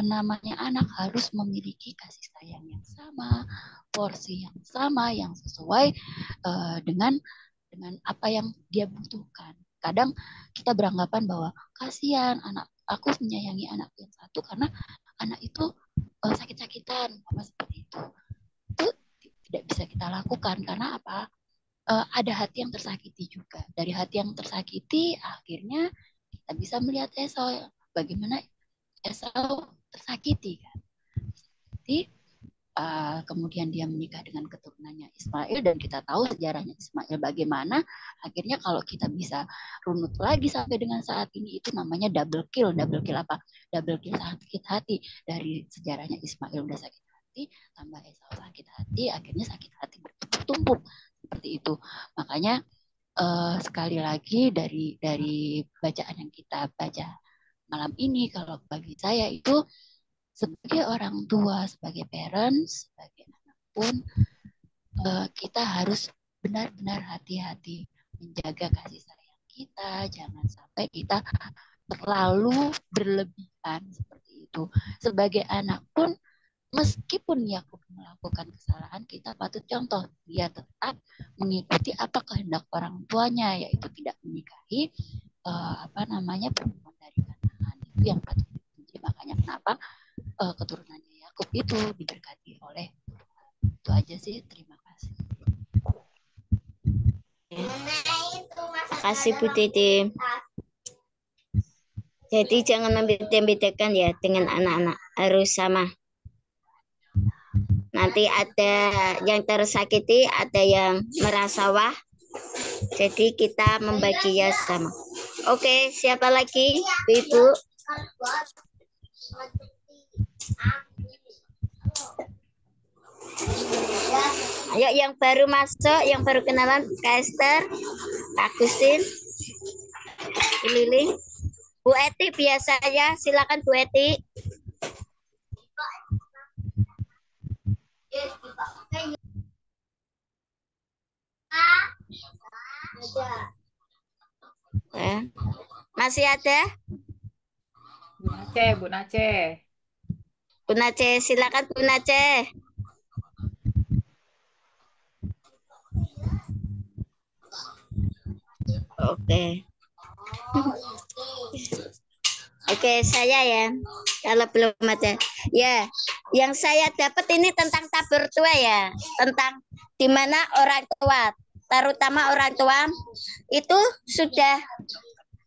namanya anak harus memiliki kasih sayang yang sama, porsi yang sama, yang sesuai dengan apa yang dia butuhkan. Kadang kita beranggapan bahwa kasihan anak, aku menyayangi anak yang satu karena anak itu sakit-sakitan, seperti itu. Itu tidak bisa kita lakukan karena apa? Ada hati yang tersakiti juga. Dari hati yang tersakiti, akhirnya kita bisa melihat Esau, bagaimana Esau tersakiti kan. Jadi kemudian dia menikah dengan keturunannya Ismail, dan kita tahu sejarahnya Ismail bagaimana. Akhirnya kalau kita bisa runut lagi sampai dengan saat ini, itu namanya double kill. Double kill apa? Double kill sakit hati. Dari sejarahnya Ismail udah sakit hati, tambah Esau sakit hati, akhirnya sakit hati bertumpuk-tumpuk seperti itu. Makanya sekali lagi dari bacaan yang kita baca malam ini, kalau bagi saya itu sebagai orang tua, sebagai parents, sebagai anak pun kita harus benar-benar hati-hati menjaga kasih sayang kita. Jangan sampai kita terlalu berlebihan seperti itu. Sebagai anak pun, meskipun Yakub melakukan kesalahan, kita patut contoh dia tetap mengikuti apa kehendak orang tuanya, yaitu tidak menikahi perempuan dari Kanaan. Itu yang patut dipuji. Makanya kenapa keturunannya Yakub itu diberkati oleh Tuhan. Itu aja sih. Terima kasih. Terima kasih Bu Titi. Jadi jangan membeda-bedakan ya dengan anak-anak, harus sama. Nanti ada yang tersakiti, ada yang merasa wah. Jadi kita membagi ya sama. Oke, siapa lagi? Ibu. Ayo yang baru masuk, yang baru kenalan, Kak Esther, Kak Agustin, Lili, Bu Eti biasa ya, silakan Bu Eti. Masih ada? Bu Nace. Bu Nace, silakan Bu Nace. Oke. Oke, saya ya. Kalau belum ada. Ya, yang saya dapat ini tentang tabur tua ya. Tentang di mana orang tua, terutama orang tua, itu sudah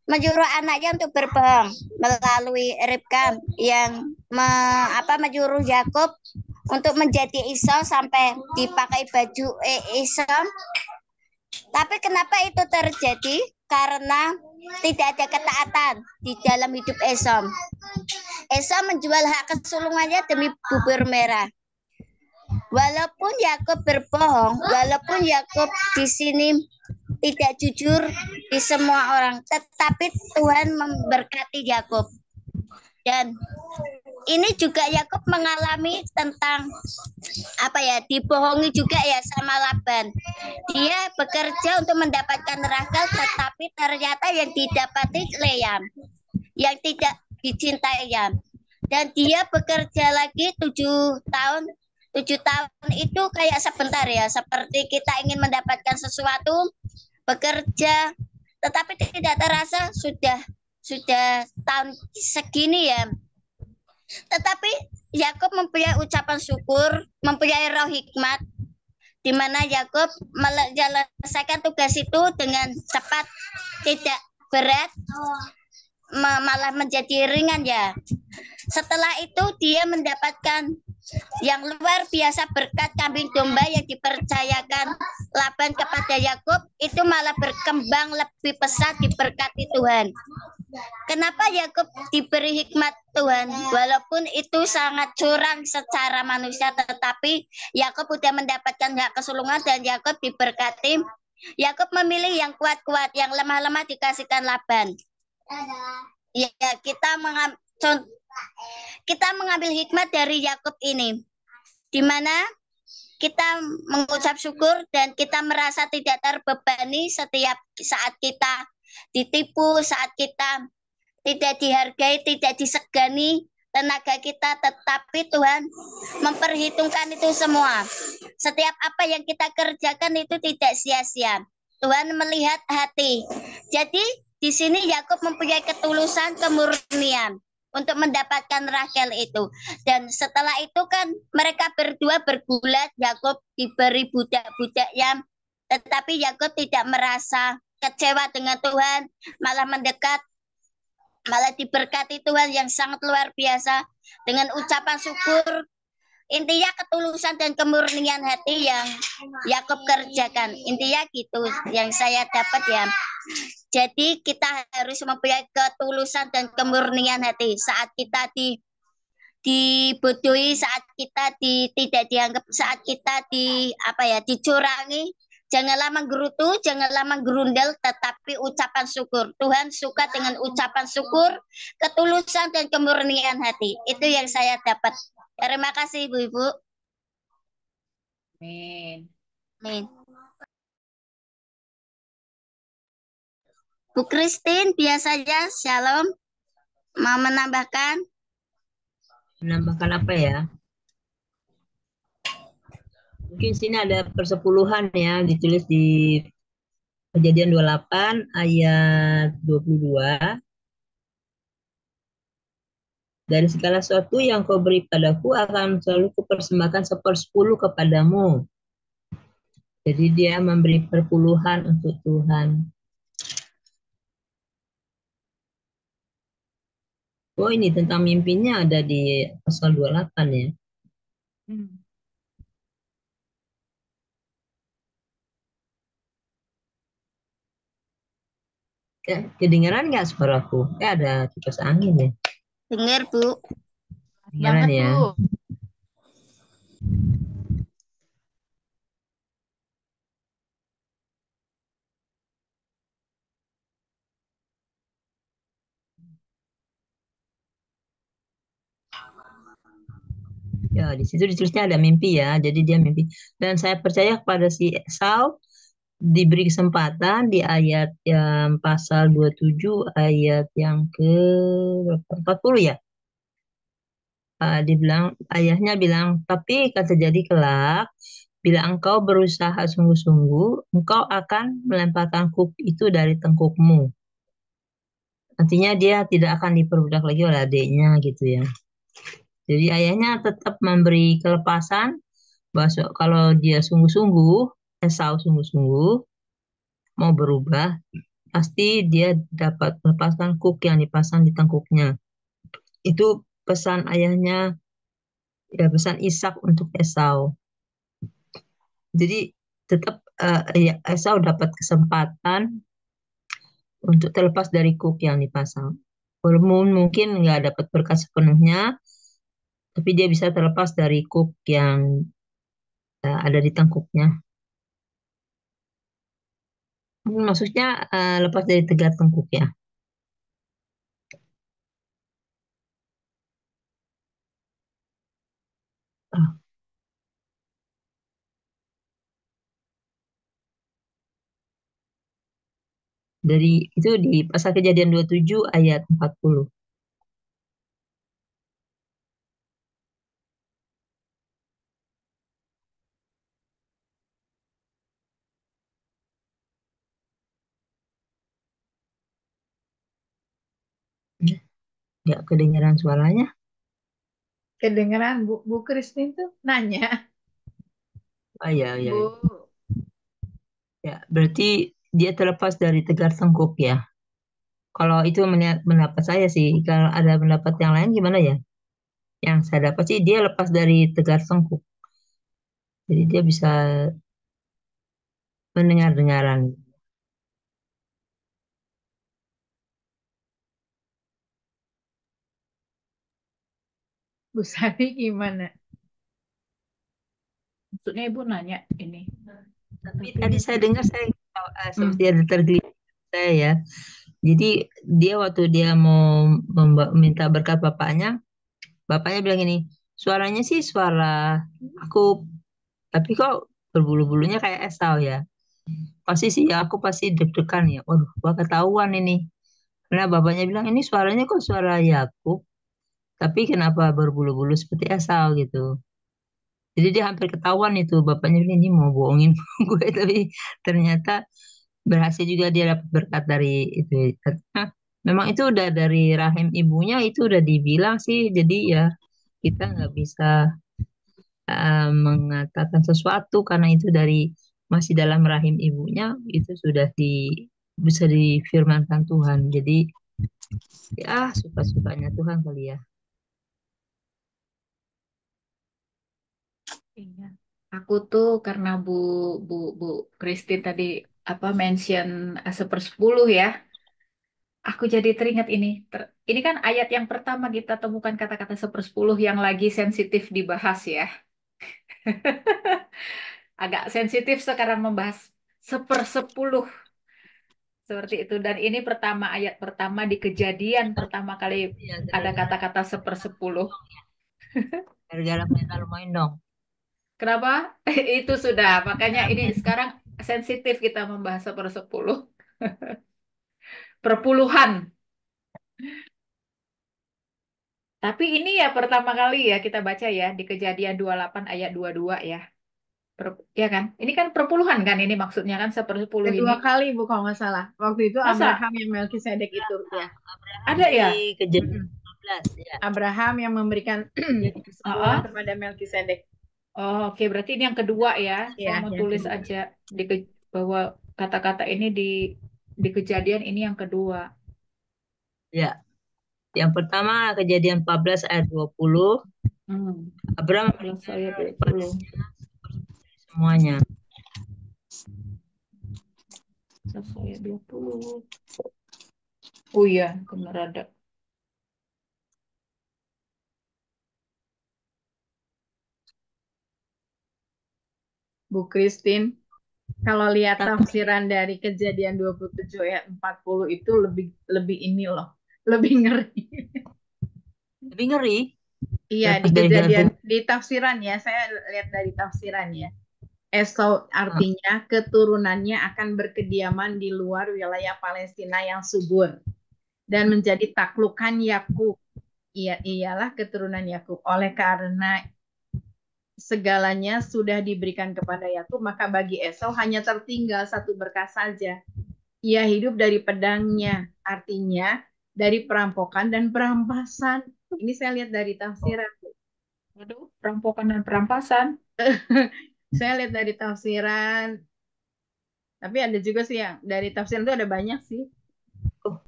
menyuruh anaknya untuk berbohong melalui Ribka yang menyuruh Yakub untuk menjadi Esau sampai dipakai baju Esau. Tapi kenapa itu terjadi? Karena tidak ada ketaatan di dalam hidup Esau. Esau menjual hak kesulungannya demi bubur merah. Walaupun Yakub berbohong, walaupun Yakub di sini tidak jujur di semua orang, tetapi Tuhan memberkati Yakub. Dan ini juga Yakub mengalami tentang dibohongi juga ya sama Laban. Dia bekerja untuk mendapatkan Rachel, tetapi ternyata yang didapati Lea, yang tidak dicintai ya. Dan dia bekerja lagi 7 tahun. 7 tahun itu kayak sebentar ya, seperti kita ingin mendapatkan sesuatu, bekerja, tetapi tidak terasa sudah tahun segini ya. Tetapi Yakub mempunyai ucapan syukur, mempunyai roh hikmat, di mana Yakub menyelesaikan tugas itu dengan cepat, tidak berat, malah menjadi ringan ya. Setelah itu dia mendapatkan yang luar biasa berkat kambing domba yang dipercayakan Laban kepada Yakub itu malah berkembang lebih pesat diberkati Tuhan. Kenapa Yakub diberi hikmat Tuhan? Walaupun itu sangat curang secara manusia, tetapi Yakub sudah mendapatkan hak kesulungan dan Yakub diberkati. Yakub memilih yang kuat-kuat, yang lemah-lemah dikasihkan Laban. Ya, kita mengambil hikmat dari Yakub ini, di mana kita mengucap syukur dan kita merasa tidak terbebani setiap saat kita ditipu, saat kita tidak dihargai, tidak disegani tenaga kita, tetapi Tuhan memperhitungkan itu semua. Setiap apa yang kita kerjakan itu tidak sia-sia. Tuhan melihat hati. Jadi di sini Yakub mempunyai ketulusan, kemurnian untuk mendapatkan Rahel itu. Dan setelah itu kan mereka berdua bergulat, Yakub diberi budak-budaknya, tetapi Yakub tidak merasa kecewa dengan Tuhan, malah mendekat, malah diberkati Tuhan yang sangat luar biasa dengan ucapan syukur. Intinya ketulusan dan kemurnian hati yang Yakub kerjakan. Intinya gitu yang saya dapat ya. Jadi kita harus mempunyai ketulusan dan kemurnian hati saat kita dibodohi, saat kita tidak dianggap, saat kita dicurangi. Janganlah menggerutu, janganlah menggerundel, tetapi ucapan syukur. Tuhan suka dengan ucapan syukur, ketulusan dan kemurnian hati. Itu yang saya dapat. Terima kasih Ibu-Ibu. Amin. Amin. Bu Christine, biasanya Shalom. Mau menambahkan? Menambahkan apa ya? Mungkin sini ada persepuluhan ya, ditulis di Kejadian 28 ayat 22. Dari segala sesuatu yang kau beri padaku akan selalu kupersembahkan 1/10 kepadamu. Jadi dia memberi perpuluhan untuk Tuhan. Oh ini tentang mimpinya ada di pasal 28 ya. Ya, kedengeran nggak suaraku? Ada kipas angin ya. Dengar Bu. Kedengeran ya. Bu. Ya, di situ ditulisnya ada mimpi ya. Jadi dia mimpi. Dan saya percaya kepada si Esau diberi kesempatan di ayat yang pasal 27 ayat yang ke 40 ya. Ayahnya bilang, tapi kata jadi kelak, bila engkau berusaha sungguh-sungguh, engkau akan melemparkan kuk itu dari tengkukmu. Artinya dia tidak akan diperbudak lagi oleh adiknya gitu ya. Jadi ayahnya tetap memberi kelepasan, bahwa kalau dia sungguh-sungguh, Esau sungguh-sungguh, mau berubah, pasti dia dapat melepaskan kuk yang dipasang di tengkuknya. Itu pesan ayahnya, ya pesan Ishak untuk Esau. Jadi tetap Esau dapat kesempatan untuk terlepas dari kuk yang dipasang. Walaupun mungkin nggak dapat berkat sepenuhnya, tapi dia bisa terlepas dari kuk yang ada di tengkuknya. Maksudnya lepas dari tegar tengkuk ya. Dari itu di pasal Kejadian 27 ayat 40. Nggak kedengaran suaranya. Kedengeran Bu Christine tuh nanya. Oh iya, iya. Bu. Ya, berarti dia terlepas dari tegar tengkuk ya. Kalau itu pendapat saya sih, kalau ada pendapat yang lain gimana ya? Yang saya dapat sih dia lepas dari tegar tengkuk. Jadi dia bisa mendengar-dengaran. Bu Sari gimana? Maksudnya Ibu nanya ini. Tapi tadi saya dengar saya seperti ada tergelincir saya ya. Jadi dia waktu dia mau minta berkat bapaknya bilang ini, suaranya sih suara aku, tapi kok berbulu-bulunya kayak Esau ya. Pasti sih ya aku pasti deg-degan ya. Waduh, gua ketahuan ini. Karena bapaknya bilang ini suaranya kok suara Yakub, tapi kenapa berbulu-bulu seperti Esau gitu. Jadi dia hampir ketahuan itu bapaknya bilang ini mau bohongin gue, tapi ternyata berhasil juga dia dapat berkat dari itu. Nah, memang itu udah dari rahim ibunya itu udah dibilang sih. Jadi ya kita nggak bisa mengatakan sesuatu karena itu dari masih dalam rahim ibunya itu sudah bisa difirmankan Tuhan. Jadi ya suka-sukanya Tuhan kali ya. Iya. Aku tuh karena Bu Christine tadi mention 1/10 ya. Aku jadi teringat ini. Ini kan ayat yang pertama kita temukan kata-kata 1/10 yang lagi sensitif dibahas ya. Agak sensitif sekarang membahas 1/10 seperti itu. Dan ini ayat pertama di Kejadian pertama kali ada kata-kata 1/10. Gara-gara terlalu main dong. Kenapa? Itu sudah. Makanya ini sekarang sensitif kita membahas 1/10. Perpuluhan. Tapi ini ya pertama kali ya kita baca ya di Kejadian 28 ayat 22 ya. Ya kan? Ini kan perpuluhan kan ini maksudnya kan 1/10 ini. Kedua kali Bu kalau nggak salah. Waktu itu Masa? Abraham yang Melkisedek itu ya. Ada ya? Kejadian 15 ya. Abraham yang memberikan kesepuluhan kepada Melkisedek. Oh, oke. Berarti ini yang kedua ya. Iya, Saya mau yang tulis kedua. aja bahwa kata-kata ini di Kejadian ini yang kedua. Ya. Yang pertama Kejadian 14 ayat 20. Abraham saya 20. Semuanya. Saya 20. Oh iya, benar ada. Bu Christine, kalau lihat tafsiran dari Kejadian 27 ayat 40 itu lebih ini loh, lebih ngeri. Lebih ngeri? Iya, di Kejadian di tafsiran ya, saya lihat dari tafsiran ya. Esau artinya keturunannya akan berkediaman di luar wilayah Palestina yang subur dan menjadi taklukan Yakub. Ialah keturunan Yakub. Oleh karena segalanya sudah diberikan kepada Yakub, maka bagi Esau hanya tertinggal satu berkat saja. Ia hidup dari pedangnya, artinya dari perampokan dan perampasan. Ini saya lihat dari tafsiran. Waduh, perampokan dan perampasan. Saya lihat dari tafsiran. Tapi ada juga sih yang dari tafsiran itu ada banyak sih.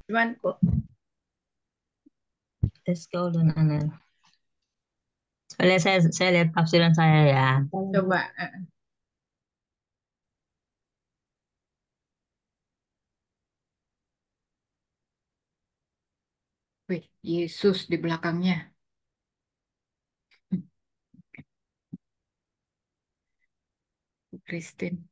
Cuman Esau dan Anel. Saya lihat tafsiran saya ya. Coba. Wih, Yesus di belakangnya. Christine.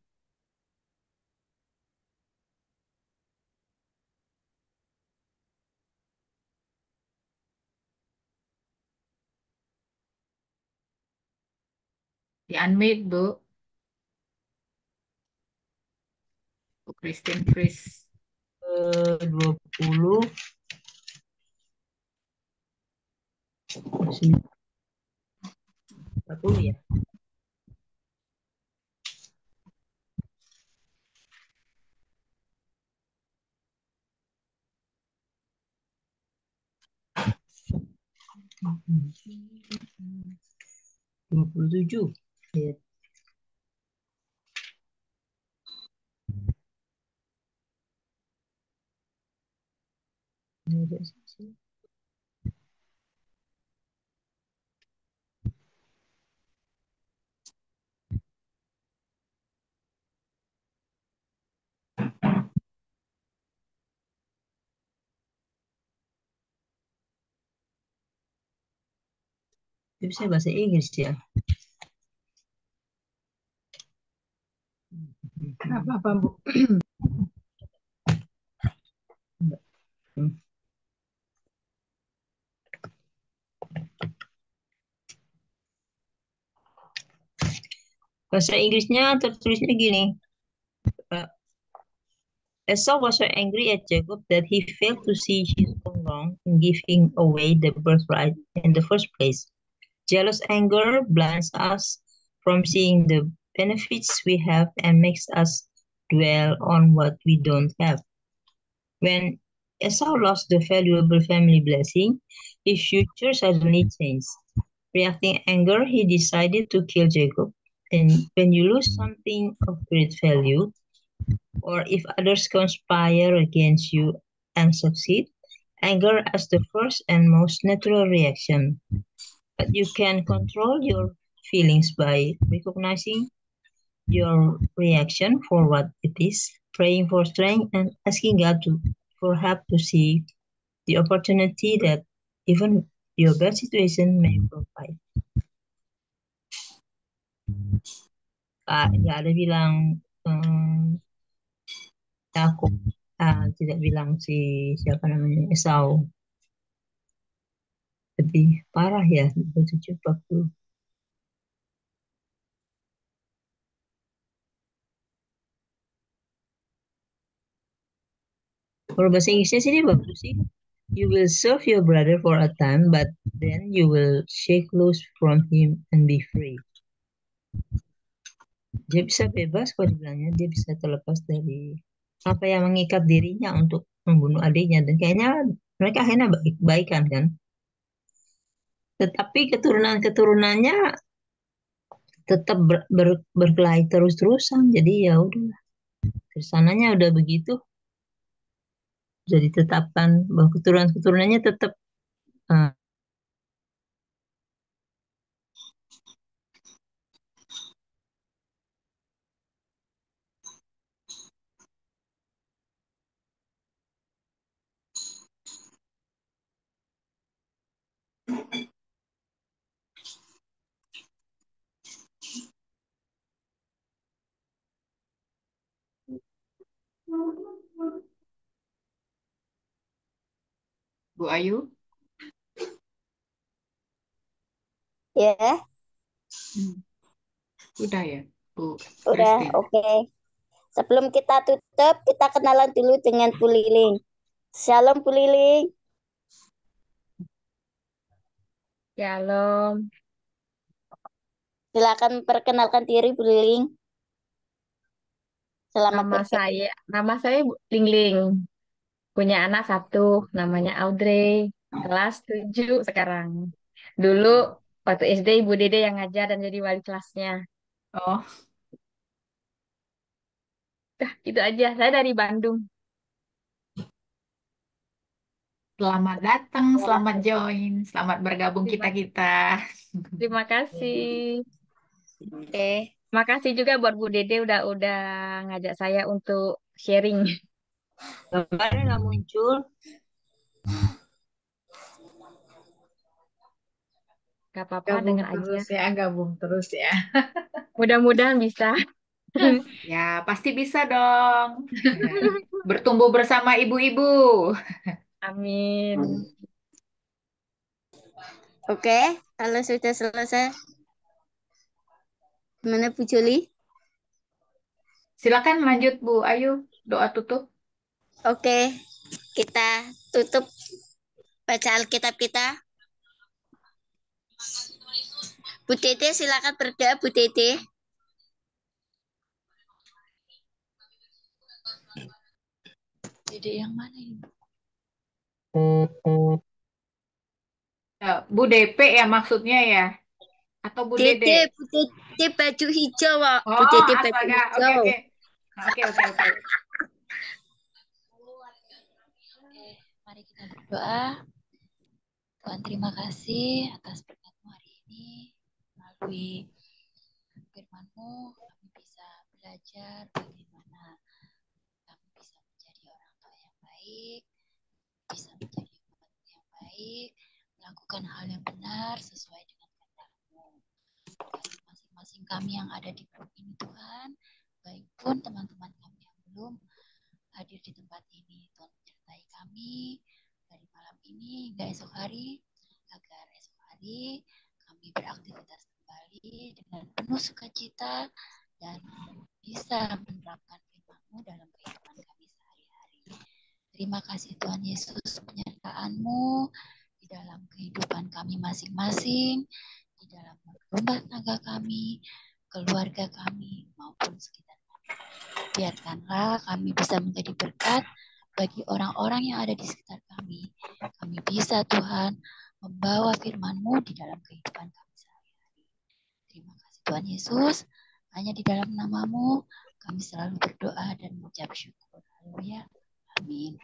Di unmute, Bu. Bu Christine Chris. 20. 40 ya. Hmm. 27. Ya. Bisa bahasa Inggris ya. Apa-apa, Bu. Bahasa Inggrisnya tertulisnya gini. Esau was so angry at Jacob that he failed to see his own wrong in giving away the birthright in the first place. Jealous anger blinds us from seeing the benefits we have and makes us dwell on what we don't have. When Esau lost the valuable family blessing, his future suddenly changed. Reacting anger, he decided to kill Jacob. And when you lose something of great value, or if others conspire against you and succeed, anger is the first and most natural reaction. But you can control your feelings by recognizing your reaction for what it is, praying for strength, and asking God for help to see the opportunity that even your bad situation may provide. Nggak ada bilang Yakub, tidak bilang si siapa namanya Esau. Lebih parah ya, 740. Kalau bahasa Inggrisnya sini bagus sih. You will serve your brother for a time, but then you will shake loose from him and be free. Dia bisa bebas kalau dibilangnya, dia bisa terlepas dari apa yang mengikat dirinya untuk membunuh adiknya. Dan kayaknya mereka akhirnya baik-baikan kan. Tetapi keturunan-keturunannya tetap berkelahi terus-terusan. Jadi ya udah, kesananya udah begitu. Jadi ditetapkan bahwa keturunan-keturunannya tetap Bu Ayu? Ya. Udah ya, Bu Udah, Christine? oke. Sebelum kita tutup, kita kenalan dulu dengan Bu Liling. Shalom Bu Liling. Shalom. Silakan perkenalkan diri Bu Liling. Selamat Nama saya Lingling. Punya anak satu, namanya Audrey, kelas 7 sekarang. Dulu waktu SD Ibu Dede yang ngajar dan jadi wali kelasnya. Oh, Itu aja. Saya dari Bandung. selamat datang, selamat join, selamat bergabung kita-kita. Terima kasih. Oke. Makasih juga buat Bu Dede udah ngajak saya untuk sharing. gambarnya nggak muncul. Gak apa-apa, Gabung dengan aja. terus ya, gabung terus ya. Mudah-mudahan bisa. Ya, pasti bisa dong. Ya. Bertumbuh bersama ibu-ibu. Amin. Oke, kalau sudah selesai. Gimana Bu Juli? Silakan lanjut Bu Ayu, doa tutup. Oke, kita tutup baca Alkitab kita. Bu Dede silakan berdoa Bu Dede. Dede yang mana ini? Ya, Bu DP ya maksudnya ya? Atau Bu Dede? Bu Dede baju hijau, Wak. Bu Oh, Dede baju astaga. hijau. Oke. Oke. Mari kita berdoa. Tuhan, terima kasih atas berkat-Mu hari ini. Melalui firman-Mu, kami bisa belajar bagaimana kami bisa menjadi orang tua yang baik, bisa menjadi umat yang baik, melakukan hal yang benar sesuai dengan kami yang ada di grup ini Tuhan, baik pun teman-teman kami yang belum hadir di tempat ini. Tuhan menyertai kami dari malam ini hingga esok hari, agar esok hari kami beraktivitas kembali dengan penuh sukacita dan bisa menerapkan firman-Mu dalam kehidupan kami sehari-hari. Terima kasih Tuhan Yesus, penyertaan-Mu di dalam kehidupan kami masing-masing, di dalam rumah tangga kami, keluarga kami, maupun sekitar kami. Biarkanlah kami bisa menjadi berkat bagi orang-orang yang ada di sekitar kami. Kami bisa Tuhan membawa firman-Mu di dalam kehidupan kami sehari-hari. Terima kasih Tuhan Yesus. Hanya di dalam nama-Mu kami selalu berdoa dan mengucap syukur. Haleluya. Amin.